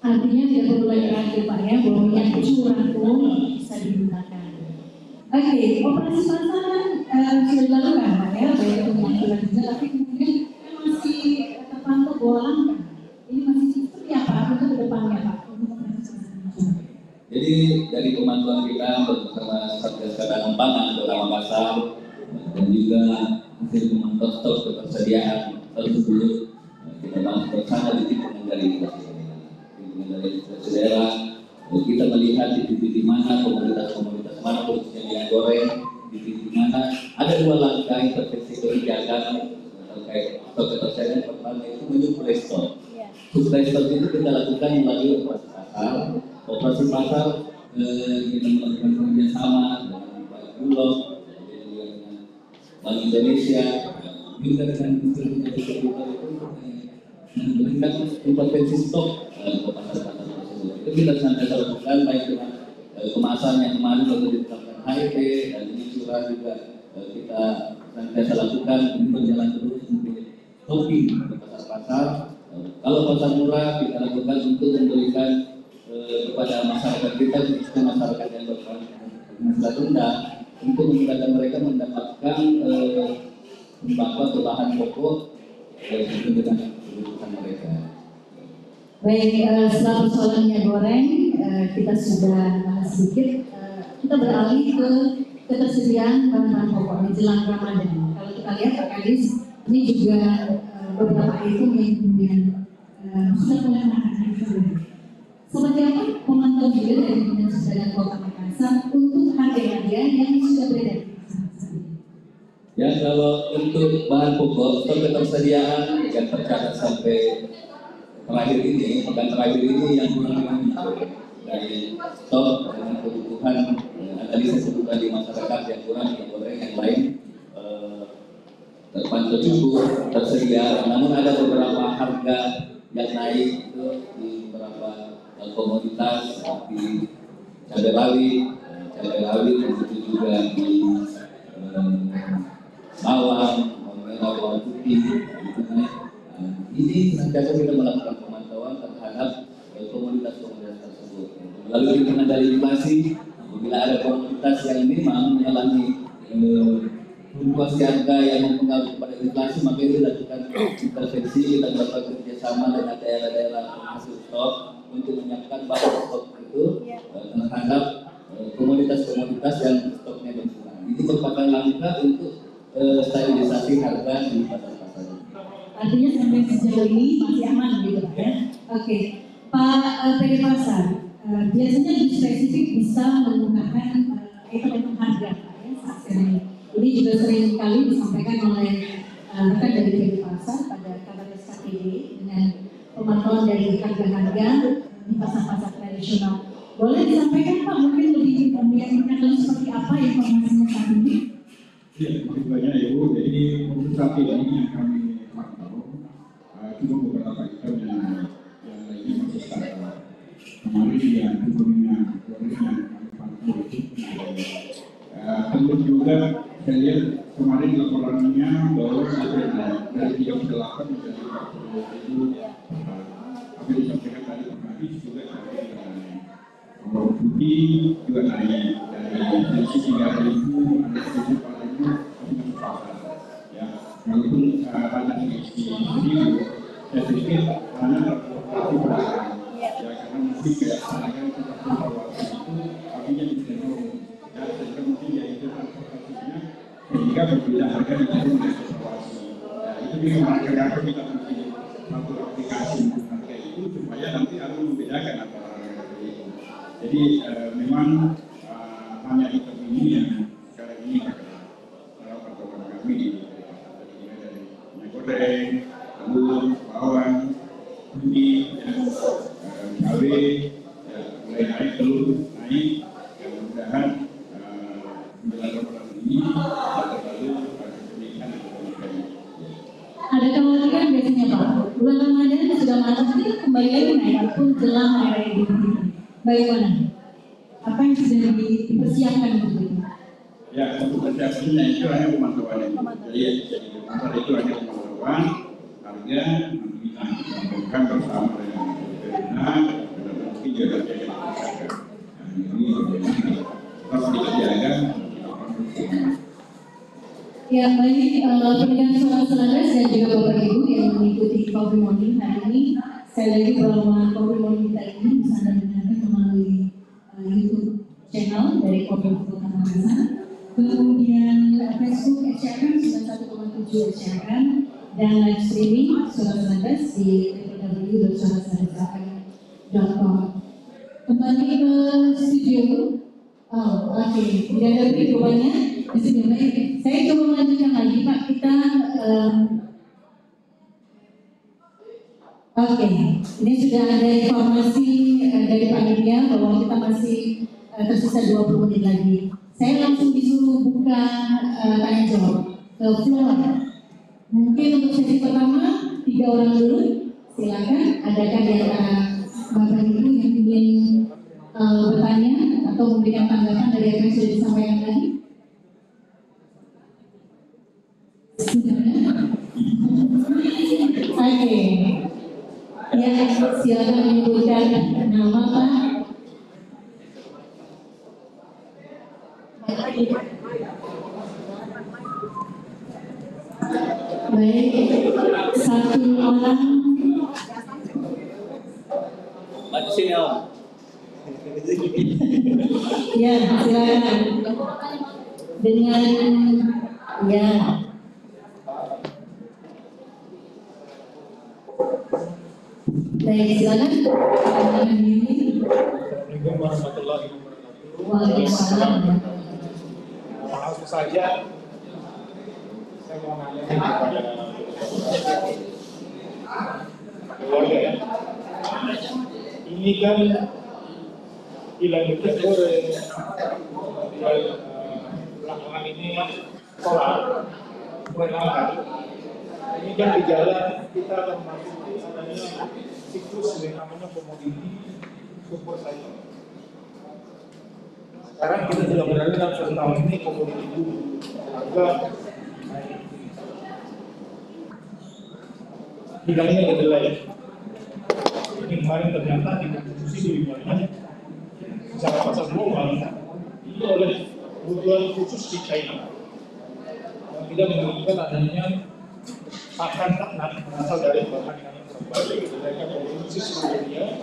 Artinya tidak perlu lagi ragu Pak ya, bahwa minyak curah pun bisa digunakan. Oke, operasi pasaran sudah dilakukan Pak ya, baik itu minyak curah juga, tapi kemudian masih terpantau bahwa langka. Ini masih seperti apa untuk ke depannya Pak? Jadi dari pemantauan kita bersama Satgas Cadangan Pangan Kota Makassar dan juga hasil memantau stok ketersediaan tersebut, kita bahas bersama di tim pengendali inflasi daerah. Kita melihat di titik mana komoditas mana khususnya minyak goreng, di titik mana ada dua langkah intervensi kebijakan terkait stok ketersediaan. Pertama itu menyuplai stok. Suplai stok itu kita lakukan melalui operasi pasar. Operasi pasar kita melakukan kerjasama dengan Pak Bulog, dengan Bank Indonesia, juga dengan distributor itu memberikan intervensi stok ke pasar-pasar tersebut. Itu kita senantiasa lakukan baik dengan kemasan yang kemarin baru ditetapkan HEP dan ini curah juga kita senantiasa lakukan. Ini berjalan terus untuk topping ke pasar-pasar Kalau pasar murah kita lakukan untuk memberikan kepada masyarakat kita, khususnya masyarakat yang berpenghasilan rendah, untuk memudahkan mereka mendapatkan sembako atau bahan pokok dengan kebutuhan mereka. Baik, setelah persoalan minyak goreng kita sudah bahas sedikit. Kita beralih ke ketersediaan bahan-bahan pokok menjelang Ramadan. Kalau kita lihat Pak Kadis, ini juga beberapa item yang kemudian sudah mulai makan. Seperti apa pemantauan juga dari Dinas Perdagangan Kota Makassar untuk harga-harga yang sudah beredar? Ya, kalau untuk bahan pokok, stok ketersediaan yang tercatat sampai terakhir ini, pekan terakhir ini yang kurang dari stok dengan kebutuhan tadi saya sebutkan di masyarakat yang kurang, yang goreng, yang lain terpantau cukup tersedia. Namun ada beberapa harga yang naik itu di beberapa komoditas seperti cabai rawit, begitu juga di bawang merah, bawang putih, gitu naik. Ini senantiasa kita melakukan pemantauan terhadap komoditas-komoditas tersebut. Lalu kita mengenali inflasi, apabila ada komoditas yang memang mengalami fluktuasi harga yang mempengaruhi pada inflasi, maka itu dilakukan intervensi, kita melakukan kerjasama dengan daerah-daerah penghasil stok untuk menyiapkan bahan stok itu terhadap komoditas-komoditas yang stoknya berkurang. Ini merupakan langkah untuk stabilisasi harga di pasar-pasar. Artinya sampai sejauh ini masih aman gitu Pak ya? Oke, Pak PD Pasar, biasanya lebih spesifik bisa menggunakan item-item harga Pak ya saat sekarang ini. Ini juga sering kali disampaikan oleh rekan dari PD Pasar pada kabar SKPD dengan pemantauan dari harga-harga di pasar-pasar tradisional. Boleh disampaikan Pak, mungkin lebih mengenai seperti apa informasinya saat ini? Ya, terima kasih Ibu. Jadi untuk saat ini yang kami pantau cuma beberapa item yang lainnya masih standar. Kemarin yang sebelumnya kami pantau itu tentu juga saya lihat kemarin laporannya bahwa dari 38 menjadi 40.000. Apa disampaikan tadi Pak Kadis juga sampai bawang putih juga naik dari sisi 3.000 ada sisi 4.000 masih pasar. Ya, walaupun banyak sisi sedikit, saya pikir hanya terpaksa beragam. Ya, karena mungkin kayak harga seperti evaluasi itu artinya bisa turun. Ya, sehingga mungkin ya itu transportasinya sehingga berbeda harga dengan evaluasi. Ya, itu bisa mengakibatkan kita mesti satu aplikasi untuk harga itu supaya nanti harus membedakan antara harga itu. Jadi memang hanya item ini yang sekarang ini dalam pertemuan kami di dari minyak goreng, telur, bawang, putih, cabai, mulai naik, telur naik. Mudah-mudahan bulan Ramadan ini lalu kenaikan Ada kekhawatiran biasanya Pak, bulan Ramadan sudah masuk kita kembali lagi naik ataupun jelang hari raya Idul Fitri. Bagaimana? Apa yang sudah dipersiapkan untuk itu? Ya, untuk persiapannya itu hanya pemantauan. Jadi pasar itu hanya pemantauan harga nanti kita lakukan bersama dengan pemerintah dan mungkin juga dari masyarakat. Ini harus dijaga. Ya, baik pendengar Suara Selaras dan juga Bapak Ibu yang mengikuti Coffee Morning hari ini. Sekali lagi bahwa Coffee Morning kita ini bisa Anda dengarkan melalui YouTube channel dari Coffee Kota Makassar. Kemudian Facebook SCRM 91,7 SCRM dan live streaming Suara Selaras di www.suaraselaras.com. Kembali ke studio. Oke, tidak ada perubahannya. Saya coba melanjutkan lagi Pak. Kita Oke, ini sudah ada informasi dari panitia bahwa kita masih tersisa 20 menit lagi. Saya langsung disuruh buka tanya jawab ke floor. Mungkin untuk sesi pertama 3 orang dulu, silakan. Adakah di antara Bapak Ibu yang ingin bertanya atau memberikan tanggapan dari apa yang sudah disampaikan tadi? Oke. Baik, satu orang. Maju sini Om. Ya, silakan. Dengan ya. Baik, silakan. Assalamualaikum warahmatullahi wabarakatuh. Waalaikumsalam. Langsung saja saya mau nanya kepada keluarga ya. Ini kan hilang ditegur belakangan ini sekolah mulai langka. Ini kan gejala kita akan memasuki adanya siklus yang namanya komoditi super cycle. Sekarang kita sudah berada dalam 1 tahun ini komoditi dulu harga naik. Hilangnya kedelai. Ini kemarin ternyata distribusi lebih banyak secara pasar global ini oleh kebutuhan khusus di China yang tidak menunjukkan adanya pakan ternak berasal dari bahan yang berbalik. Mereka produksi seluruh dunia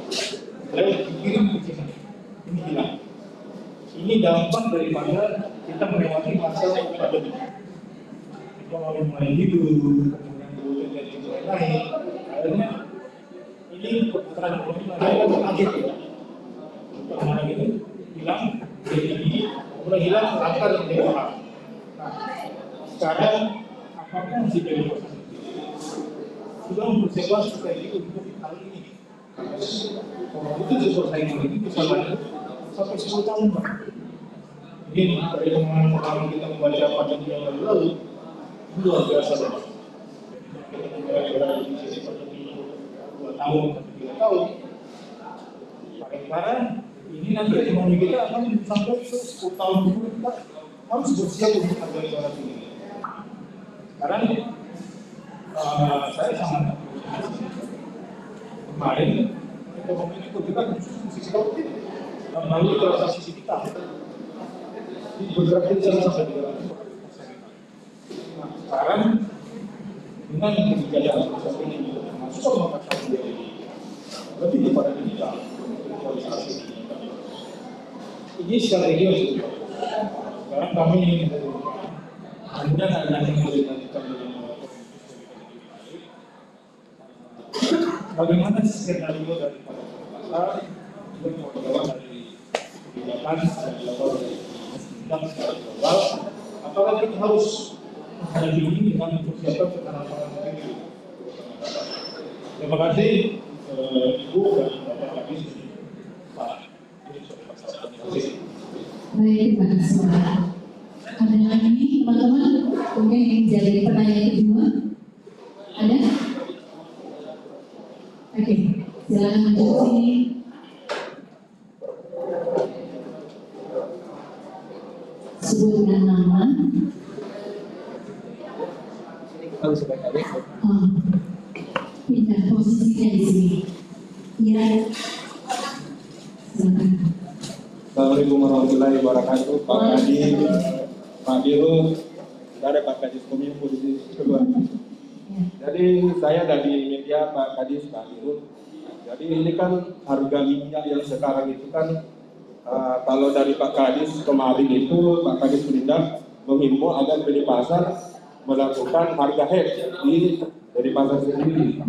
lalu dikirim ke China. Ini hilang. Ini dampak daripada kita melewati masa pandemi. Ekonomi mulai hidup, kemudian kebutuhan jadi mulai naik, akhirnya ini perputaran ekonomi mulai kaget ya. Kemana gitu hilang, jadi mulai hilang akar yang menjadi mahal. Nah, sekarang apakah si PDI sudah mempersiapkan strategi untuk hal ini? Kalau itu persaingan ini bisa lanjut sampai 10 tahun Pak. Mungkin dari pengalaman kita membaca pandemi yang lalu luar biasa Pak. Kita mulai di sisi pandemi 2 tahun, 3 tahun. Paling parah ini nanti ekonomi kita akan sampai 10 tahun dulu kita harus bersiap untuk harga jualan tinggi. Sekarang saya sangat kemarin ekonomi ini bergerak di sisi politik. Lalu terasa sisi kita bergerak di sana sampai 300%. Nah, sekarang dengan kebijakan proses ini masuk ke mata tahun lebih kepada digital, aktualisasi digital. Ini strategi harus diubah. Sekarang kami ingin berubah. Kemudian ada yang harus dilanjutkan dengan bagaimana skenario dari pasar dan modal dari kebijakan dan level dari undang secara global. Apakah kita harus menghadapi ini dengan mempersiapkan ketahanan sendiri? Terima kasih Ibu dan Bapak Kadis. Pak, ini sudah pasal. Terima kasih. Baik, terima kasih. Ada lagi teman-teman mungkin yang jadi pertanyaan kedua? Ada? Oke, silakan maju ke sini. Sebutkan nama. Pindah posisinya di sini. Ya. Silakan. Assalamualaikum warahmatullahi wabarakatuh. Pak Kadis, Pak Dirut, ada Pak Kadis Kominfo di sini kedua. Jadi saya dari media Pak Kadis, Pak Dirut. Jadi ini kan harga minyak yang sekarang itu kan kalau dari Pak Kadis kemarin itu Pak Kadis menindak menghimbau agar beli pasar melakukan harga hedge dari pasar sendiri.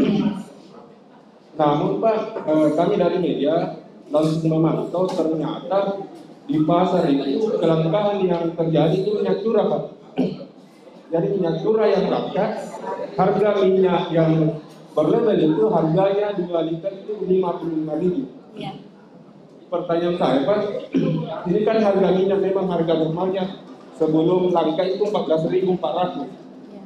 Namun Pak, kami dari media langsung memantau ternyata di pasar itu kelangkaan yang terjadi itu minyak curah Pak. Jadi minyak curah yang rakyat, harga minyak yang berlebel itu harganya 2 liter itu 55.000. Ya. Pertanyaan saya Pak, ini kan harga minyak memang harga normalnya sebelum langka itu 14.400. Ya.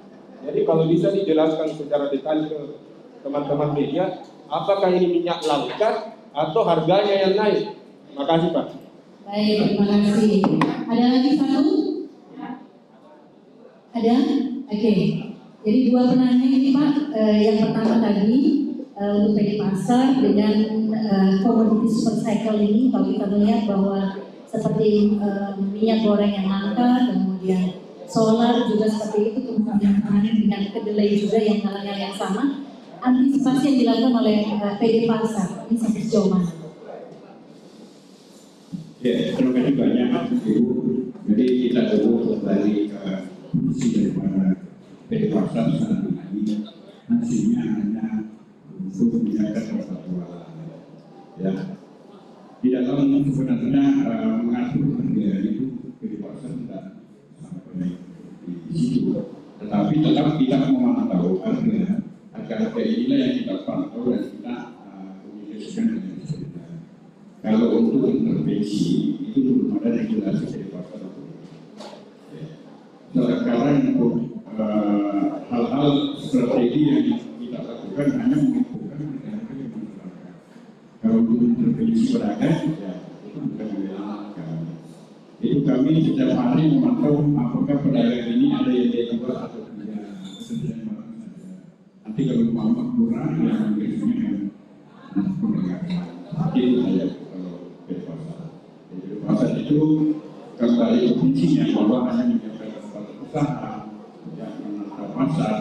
Jadi kalau bisa dijelaskan secara detail ke teman-teman media, apakah ini minyak langka atau harganya yang naik? Terima kasih Pak. Baik, terima kasih. Ada lagi satu? Ada? Oke. Jadi 2 penanya ini Pak. Yang pertama tadi untuk PD pasar dengan komoditi super cycle ini, kalau kita melihat bahwa seperti minyak goreng yang langka, kemudian solar juga seperti itu, kemudian dengan kedelai juga yang hal-hal yang sama. Antisipasi yang dilakukan oleh PD Pasar ini sampai sejauh mana? Ya, terima kasih banyak Ibu. Jadi kita tunggu kembali ke fungsi daripada PD Pasar saat ini. Hasilnya hanya untuk meningkatkan persatuan. Ya, di dalam sebenarnya mengatur harga itu PD Pasar tidak sampai di situ. Tetapi tetap tidak memantau harga. Harga inilah yang kita pantau dan kita komunikasikan dengan pemerintah. Kalau untuk intervensi itu belum ada regulasi dari pasar. Sekarang untuk hal-hal strategi yang kita lakukan hanya mengumpulkan harga yang masyarakat. Kalau untuk intervensi pedagang, ya itu bukan wilayah kami. Itu kami setiap hari memantau apakah pedagang ini ada yang dia jual atau tidak. Nanti kalau mau kurang, ya biasanya itu saja kalau ke pasar. Jadi pasar itu kembali ke fungsinya bahwa hanya menjaga tempat usaha, yang menata pasar,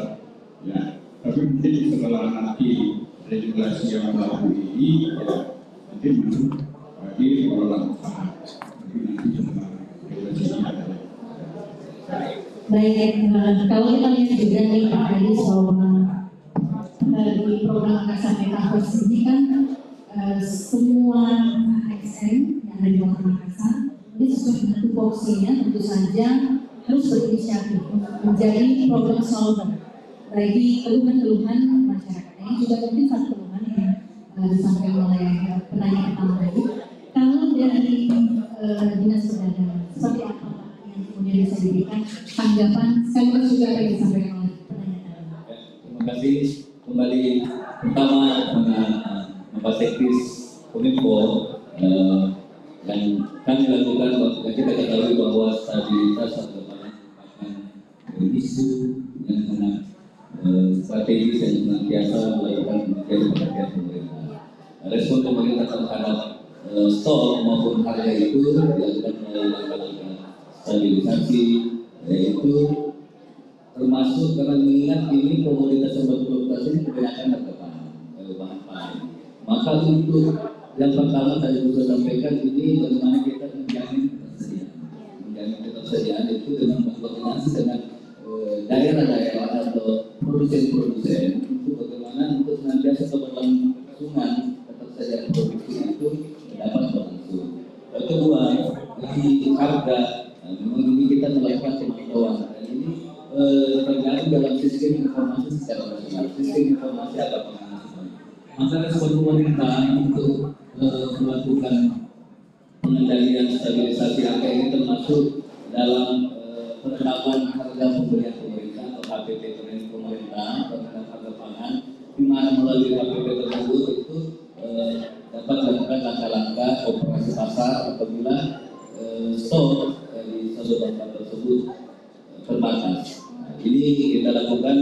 ya. Tapi mungkin setelah nanti regulasi yang baru ini, ya nanti masuk bagi pengelola usaha. Tapi nanti setelah regulasinya ada. Baik, kalau kita lihat juga nih Pak Adi soal di program Makassar Metaverse ini kan semua ASN yang ada di Kota Makassar ini sesuai dengan tupoksinya tentu saja harus berinisiatif untuk menjadi problem solver bagi keluhan-keluhan masyarakat. Ini juga mungkin satu keluhan yang disampaikan oleh penanya pertama tadi. Kalau dari Dinas Perdagangan seperti apa Pak yang kemudian bisa diberikan tanggapan sekaligus juga apa yang disampaikan oleh penanya tadi? Terima kasih. Kembali pertama Bapak Sekris Kominfo dan kami lakukan waktu kita ketahui bahwa stabilitas adalah merupakan isu yang sangat strategis dan senantiasa melakukan menjadi perhatian pemerintah. Respon pemerintah terhadap stok maupun harga itu dilakukan melalui langkah stabilisasi, yaitu termasuk karena mengingat ini komoditas yang berfluktuasi ini kebanyakan harga bahan pangan. Maka untuk yang pertama tadi sudah sampaikan ini bagaimana kita menjamin ketersediaan itu dengan berkoordinasi dengan daerah-daerah atau produsen-produsen untuk bagaimana untuk senantiasa keberlangsungan ketersediaan produksi itu dapat berlangsung. Kedua, dari harga memang ini kita melakukan pemantauan dan ini tergantung dalam sistem informasi secara nasional. Sistem informasi agak pengawasan. Maka respon pemerintah untuk melakukan pengendalian stabilisasi harga ini termasuk dalam penerapan harga pembelian pemerintah atau HPP pemerintah terhadap harga pangan, di mana melalui HPP tersebut itu dapat dilakukan langkah-langkah operasi pasar apabila stok dari satu tempat tersebut terbatas. Ini kita lakukan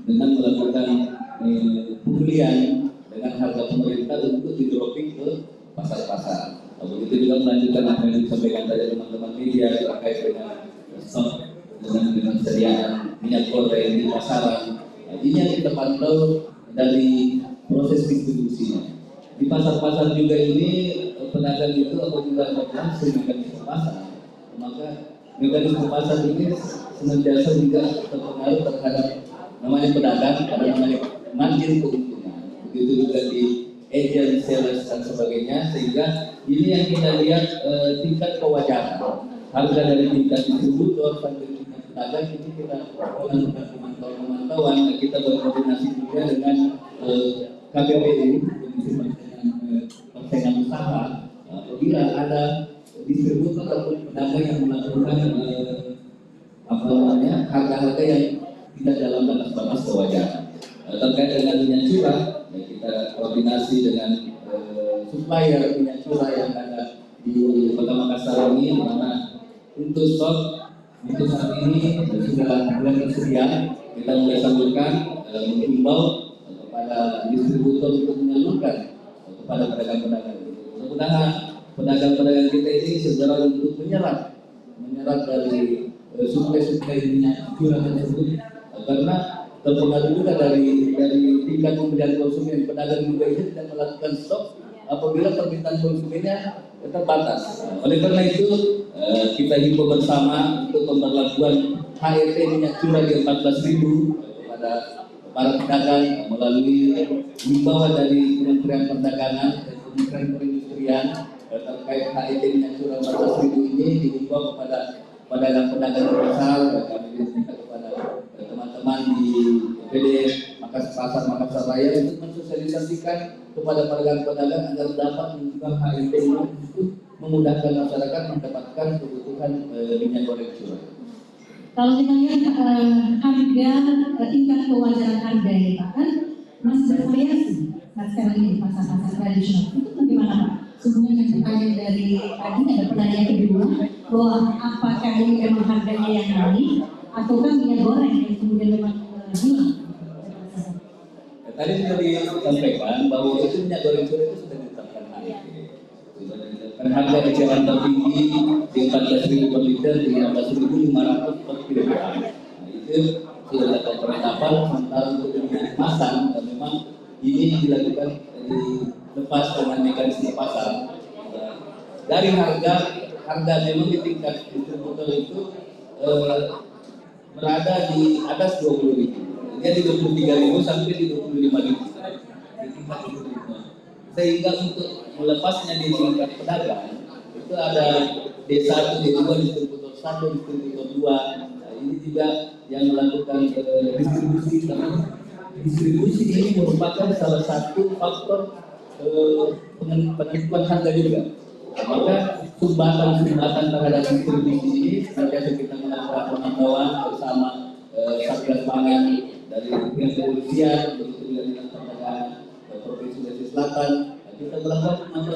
dengan melakukan pembelian dengan harga pemerintah untuk di dropping ke pasar-pasar. Begitu juga melanjutkan apa yang disampaikan tadi teman-teman media terkait dengan stok dengan ketersediaan minyak goreng di pasaran. Ini yang kita pantau dari proses distribusinya. Di pasar-pasar juga ini pedagang itu apabila langsung mekanisme pasar, maka mekanisme pasar ini senantiasa juga terpengaruh terhadap namanya pedagang karena namanya margin keuntungan. Begitu juga di agent, sales dan sebagainya, sehingga ini yang kita lihat tingkat kewajaran harga dari tingkat distributor sampai tingkat pedagang ini kita melakukan pemantauan. Kita berkoordinasi juga dengan KPPU persaingan usaha apabila ada distributor atau pedagang yang melakukan harga-harga yang tidak dalam batas kewajaran. Terkait dengan minyak curah, kita koordinasi dengan supplier minyak curah yang ada di Kota Makassar ini, mana untuk stok untuk saat ini sudah mulai tersedia. Kita mulai salurkan, mengimbau kepada distributor untuk menyalurkan kepada pedagang-pedagang. Mudah-mudahan pedagang-pedagang kita ini segera untuk menyerap dari suplai minyak curah tersebut, karena terpengaruh juga dari tingkat pembelian konsumen. Pedagang juga ini tidak melakukan stok apabila permintaan konsumennya terbatas. Oleh karena itu kita himbau bersama untuk pemberlakuan HET minyak curah di 14.000 kepada para pedagang melalui himbauan dari Kementerian Perdagangan dan Kementerian Perindustrian terkait HET minyak curah 14.000 ini dihimbau kepada pedagang-pedagang besar. Kami minta kepada teman-teman di PD Pasar Makassar Raya untuk mensosialisasikan kepada pedagang-pedagang agar dapat menjual HET ini untuk memudahkan masyarakat mendapatkan kebutuhan minyak goreng curah. Kalau kita lihat harga, tingkat kewajaran harga ini kan masih bervariasi. Nah, sekarang ini pasar-pasar tradisional itu bagaimana Pak? Sebenarnya yang pertanyaan dari tadi ada pertanyaan kedua bahwa apakah ini memang harganya yang naik ataukah minyak goreng yang kemudian memang hilang? Tadi sudah disampaikan bahwa itu minyak goreng curah itu sudah ditetapkan HET. Harga eceran tertinggi di 14.000 per liter di 16.500 per kilogram. Itu sudah dapat penetapan. Sementara untuk minyak kemasan memang ini dilakukan dilepas dengan mekanisme pasar. Dari harga memang di tingkat distributor itu berada di atas 20.000. Dia di 23.000 sampai di 25.000. Sehingga untuk melepasnya di tingkat pedagang itu ada D1, D2, distributor 1, distributor 2. Nah, ini juga yang melakukan distribusi. Karena distribusi ini merupakan salah satu faktor penentuan harga juga. Maka sumbatan terhadap distribusi ini senantiasa kita melakukan pemantauan bersama Satgas Pangan dari pihak kepolisian, begitu juga dengan perdagangan Provinsi Sulawesi Selatan. Kita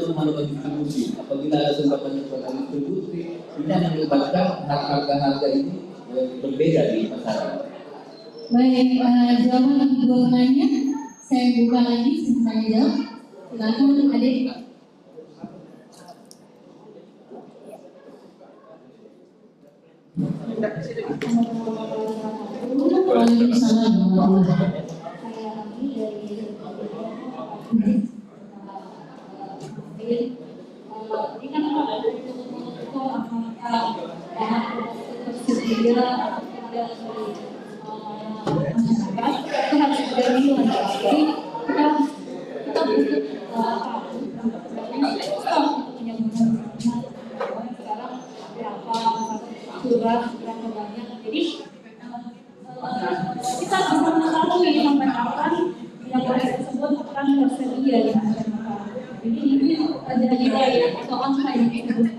melakukan distribusi. Apabila ada sumbatan distribusi, ini akan menyebabkan harga-harga ini berbeda di pasaran. Baik, jawaban kedua penanya saya buka lagi saya jawab. Silakan adik. Waalaikumsalam warahmatullahi Jadi kita bisa mengetahui sampai kapan minyak goreng tersebut akan tersedia di masyarakat. Jadi ini jadi atau angka yang disebutkan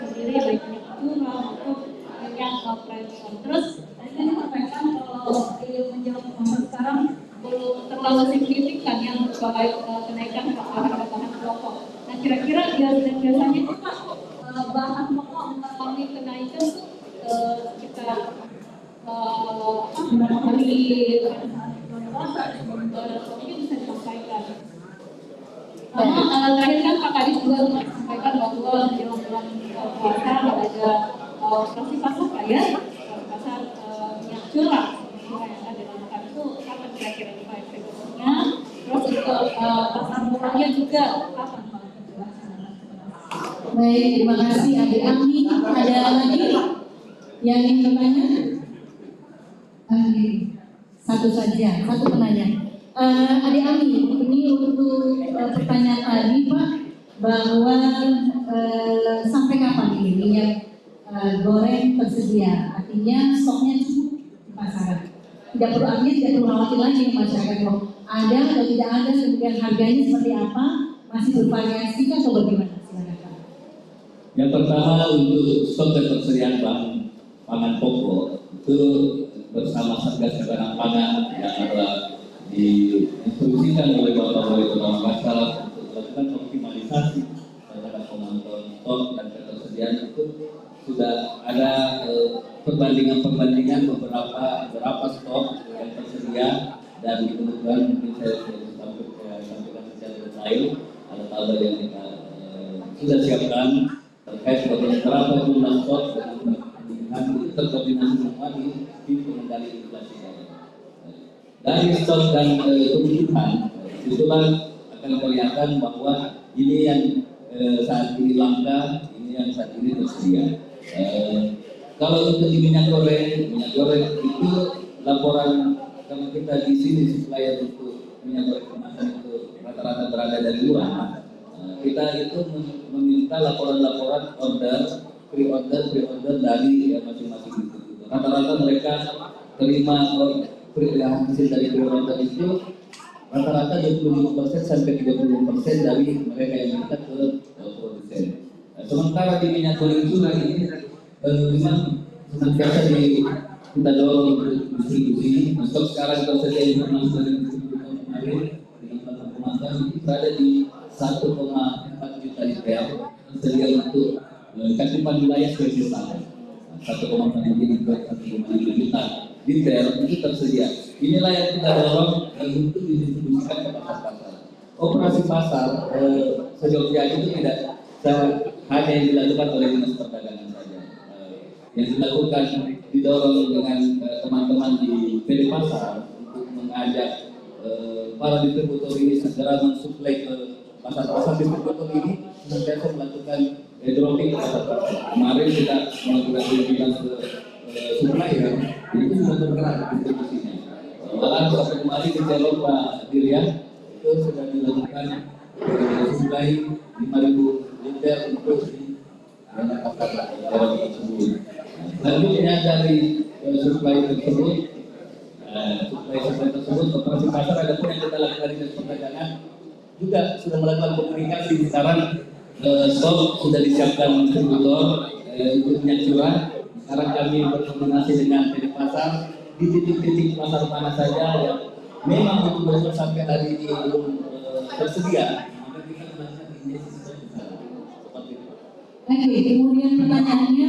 sendiri baik minyak curah maupun minyak premium. Terus tadi saya sampaikan kalau menjawab sekarang belum terlalu signifikan yang terkait kenaikan harga bahan pokok. Nah kira-kira biasanya itu Pak bahan pokok mengalami kenaikan tuh sekitar berapa kali puasa ini bisa disampaikan. Karena tadi kan Pak Kadis juga sampaikan bahwa menjelang bulan puasa ada operasi pasar ya, pasar minyak curah yang ada di Mekah itu kapan kira-kira Pak efeknya? Terus untuk pasar murahnya juga kapan Pak? Baik, terima kasih Adik Ami. Ada lagi yang ingin bertanya? Satu saja, satu penanya. Adik Ami, ini untuk pertanyaan tadi Pak, bahwa sampai kapan ini minyak goreng tersedia? Artinya stoknya cukup di pasaran. Tidak perlu khawatir lagi masyarakat bahwa ada atau tidak ada, kemudian harganya seperti apa, masih bervariasi atau bagaimana? Yang pertama untuk stok ketersediaan bahan pangan pokok itu bersama Satgas Ketahanan Pangan yang telah diinstruksikan oleh Bapak Wali Kota Makassar untuk melakukan optimalisasi terhadap pemantauan stok dan ketersediaan itu sudah ada perbandingan beberapa stok yang tersedia dan kemudian mungkin saya sudah sampaikan secara detail ada tabel yang kita sudah siapkan terkait berapa jumlah stok dengan itu terkoordinasi semua di tim pengendali inflasi. Dari stok dan kebutuhan itulah akan kelihatan bahwa ini yang saat ini langka, ini yang saat ini tersedia. Kalau untuk minyak goreng itu laporan kalau kita di sini supplier untuk minyak goreng kemasan itu rata-rata berada dari luar. Kita itu meminta laporan-laporan pre-order dari masing-masing itu. Rata-rata mereka terima hasil dari pre-order itu rata-rata 25% sampai 30% dari mereka yang minta ke produsen. Sementara di minyak goreng curah ini memang senantiasa kita dorong untuk distribusi. Untuk sekarang tersedia informasi dari kemarin dengan platform pemasaran itu berada di 1,4 juta liter tersedia untuk cakupan wilayah Sulawesi Selatan. 1,4 juta liter itu tersedia. Inilah yang kita dorong untuk didistribusikan ke pasar-pasar. Operasi pasar sejauh itu tidak hanya yang dilakukan oleh Dinas Perdagangan saja. Yang dilakukan didorong dengan teman-teman di PD Pasar untuk mengajak para distributor ini segera mensuplai ke pasar-pasar. Distributor ini senantiasa melakukan dropping ke pasar-pasar. Kemarin kita melakukan bimbingan ke supplier, itu sudah bergerak distribusinya. Malah sampai kemarin di Jalur Pak Dirian itu sudah dilakukan supply 5.000 liter untuk di pasar tersebut. Selanjutnya dari supply tersebut, operasi pasar ada pun yang kita lakukan di Dinas Perdagangan juga sudah melakukan komunikasi. Sekarang stok sudah disiapkan distributor untuk minyak curah. Sekarang kami berkoordinasi dengan PD Pasar di titik-titik pasar mana saja yang memang betul-betul sampai hari ini belum tersedia. Maka kita melakukan injeksi stok di sana. Seperti itu. Oke, kemudian pertanyaannya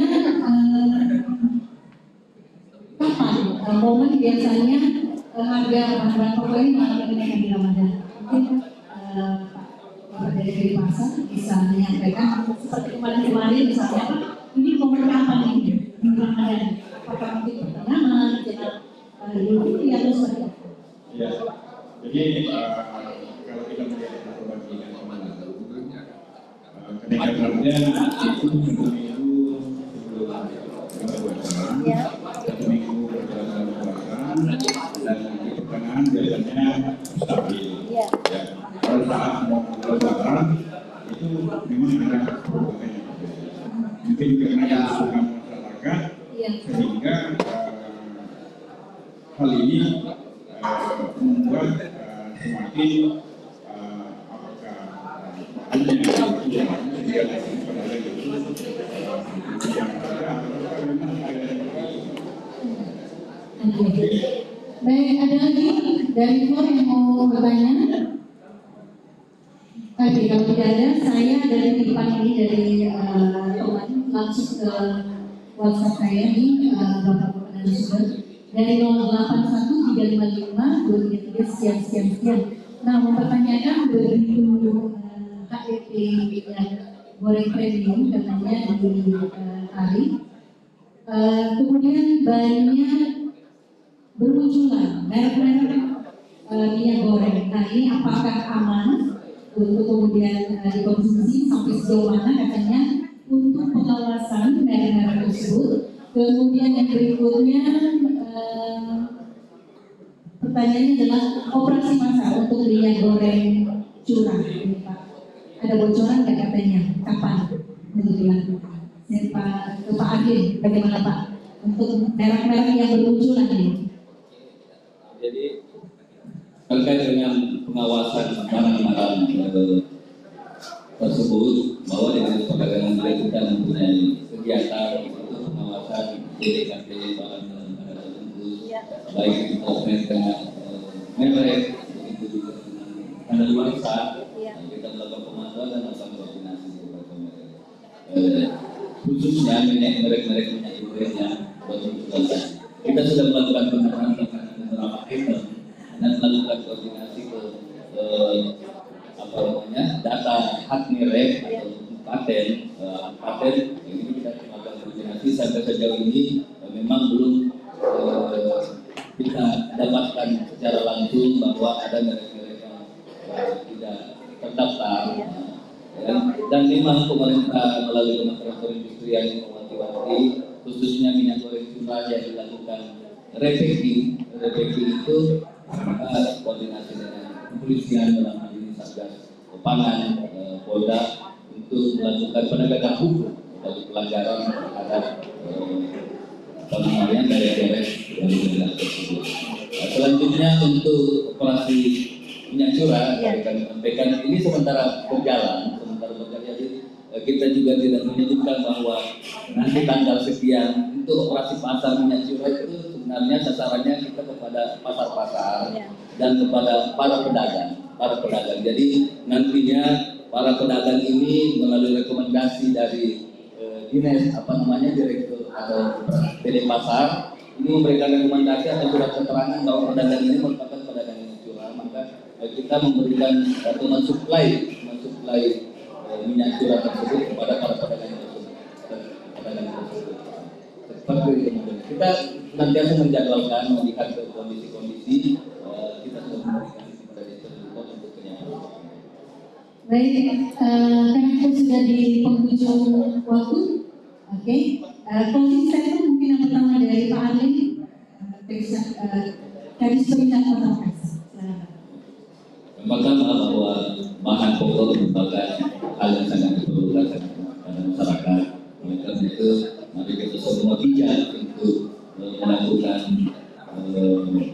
kapan momen biasanya harga bahan pokok ini mengalami kenaikan di Ramadan? Mungkin Bapak dari pasar bisa menyampaikan seperti kemarin-kemarin misalnya ini momen kapan ini di Ramadan? Apakah mungkin pertengahan, Idul Fitri atau seperti apa? Ya, jadi kalau kita melihat informasi yang kemarin, kenaikan harga itu seminggu sebelum puasa, 1 minggu berjalan puasa, dan di pertengahan biasanya stabil. Ya. Pada saat mau lebaran itu memang ada perubahan yang berbeda. Mungkin karena kebutuhan masyarakat, sehingga hal ini membuat semakin Baik, ada lagi dari Flor yang mau bertanya? Oke, kalau tidak ada, saya dari titipan ini dari teman langsung ke WhatsApp saya di Bapak Narasumber dari 081355 sekian. Nah, mempertanyakan begitu HEP minyak goreng premium katanya di hari. Kemudian banyak bermunculan merek-merek minyak goreng. Nah, ini apakah aman untuk kemudian dikonsumsi sampai sejauh mana katanya untuk pengawasan merek-merek tersebut. Kemudian yang berikutnya pertanyaannya adalah operasi pasar untuk minyak goreng curah, Pak. Ada bocoran nggak katanya? Kapan untuk dilakukan? Pak Agil, bagaimana Pak untuk merek-merek yang bermunculan ini? Jadi terkait dengan pengawasan barang-barang tersebut, bahwa Dinas Perdagangan kita mempunyai kegiatan untuk pengawasan JDKT barang-barang tertentu, baik itu terkait dengan merek, begitu juga dengan kadaluarsa. Kita melakukan pemantauan dan melakukan koordinasi beberapa merek, khususnya merek-merek minyak goreng yang bermunculan. Kita sudah melakukan pemantauan beberapa item dan melakukan koordinasi ke data hak merek atau paten memang belum kita dapatkan secara langsung bahwa ada merek-merek yang tidak terdaftar. Ya. Dan memang pemerintah melalui Kementerian Perindustrian yang mewanti-wanti khususnya minyak goreng curah yang dilakukan repacking itu koordinasi dengan kepolisian dalam hal ini Satgas Pangan Polda untuk melakukan penegakan hukum bagi pelanggaran terhadap derek dari negara tersebut. Selanjutnya untuk operasi minyak curah kami sampaikan ini sementara berjalan. Jadi kita juga tidak menyebutkan bahwa nanti tanggal sekian untuk operasi pasar minyak curah itu sebenarnya sasarannya kita kepada pasar-pasar dan kepada para pedagang. Jadi nantinya para pedagang ini melalui rekomendasi dari direktur atau PD pasar ini memberikan rekomendasi atau surat keterangan bahwa pedagang ini merupakan pedagang minyak curah, maka kita memberikan atau mensuplai minyak curah tersebut kepada para pedagang tersebut. Seperti itu. Kita nantiasa menjadwalkan melihat ke kondisi-kondisi kita sudah memberikan kepada distributor untuk kenyamanan. Baik, karena kita sudah di penghujung waktu, oke. Closing statement mungkin yang pertama dari Pak Arlin, Kadis Perindak Kota Bekasi. Yang pertama bahwa bahan pokok merupakan hal yang sangat diperlukan pada masyarakat. Oleh karena itu, mari kita semua bijak untuk melakukan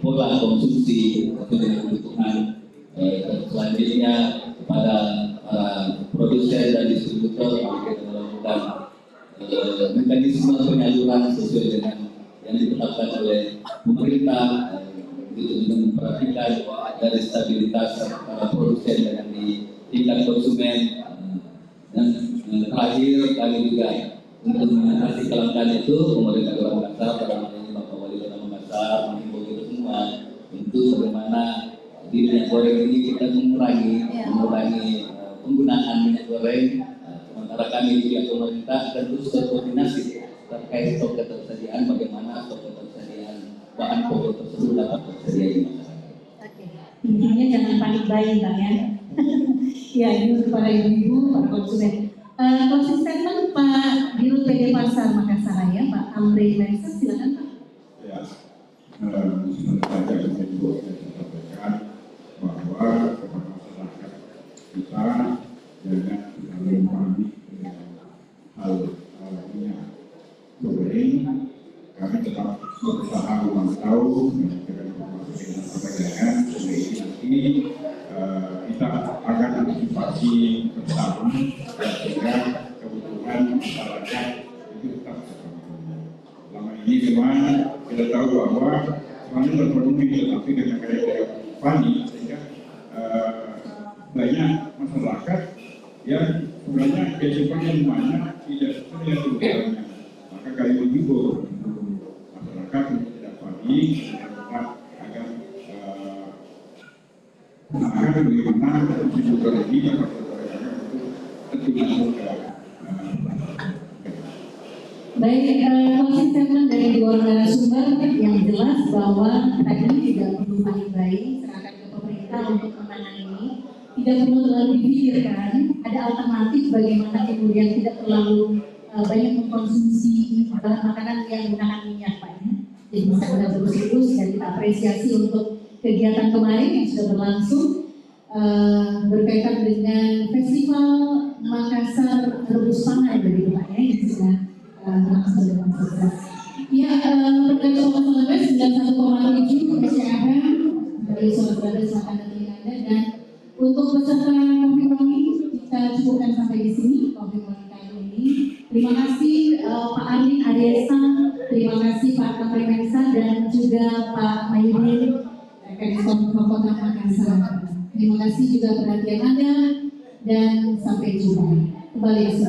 pola konsumsi dengan dukungan selanjutnya kepada para produsen dan distributor kita melakukan mekanisme penyaluran sesuai dengan yang ditetapkan oleh pemerintah. Itu juga memperhatikan dari stabilitas para produsen dan di tingkat konsumen. Dan terakhir kami juga untuk mengatasi kelangkaan itu pemerintah Kota Makassar dalam hal ini Bapak Wali Kota Makassar mengimbau kita semua untuk bagaimana di minyak goreng ini kita mengurangi penggunaan minyak goreng. Sementara kami di pihak pemerintah tentu sudah koordinasi terkait stok ketersediaan, bagaimana stok ketersediaan bahan pokok tersebut dapat tersedia di masyarakat. Oke, intinya jangan panik buying, Bang ya. Ya, ini untuk para ibu-ibu, para konsumen. Closing statement Pak Dirut PD Pasar Makassar Raya, Pak Amri Menses, silakan Pak. Ya, sebenarnya saya juga sampaikan bahwa kepada masyarakat kita jangan terlalu panik dengan hal minyak goreng. Kami tetap berusaha memantau dengan informasi dengan perdagangan sehingga ini nanti kita akan antisipasi bersama sehingga kebutuhan masyarakat itu tetap terpenuhi. Selama ini memang kita tahu bahwa semuanya terpenuhi, tetapi dengan adanya panik sehingga banyak masyarakat yang sebenarnya kehidupan yang banyak tidak sesuai dengan kebutuhannya. Maka kami mengimbau masyarakat untuk tidak panik agar bagaimana distributor ini dapat berperan untuk tentunya Baik, closing statement dari dua narasumber yang jelas bahwa tadi tidak perlu panik buying, serahkan ke pemerintah untuk menangani ini. Tidak perlu terlalu dipikirkan, ada alternatif bagaimana kemudian tidak terlalu banyak mengkonsumsi bahan makanan yang menggunakan minyak, Pak. Jadi bisa kita terus dan kita apresiasi untuk kegiatan kemarin yang sudah berlangsung berkaitan dengan Festival Makassar Rebus Pangan begitu Pak ya, yang sudah berlangsung dengan sukses. Ya, berkaitan soal selebes 91,7 SCFM dari Sobat Brother silakan datang Anda, dan untuk peserta Kopi Wangi kita cukupkan sampai di sini Kopi Wangi kali ini. Terima kasih Pak Arlin Adiesa, terima kasih Pak Kapri Mensa dan juga Pak Mayudin Kadis Kota Makassar. Terima kasih juga perhatian Anda dan sampai jumpa. Kembali ke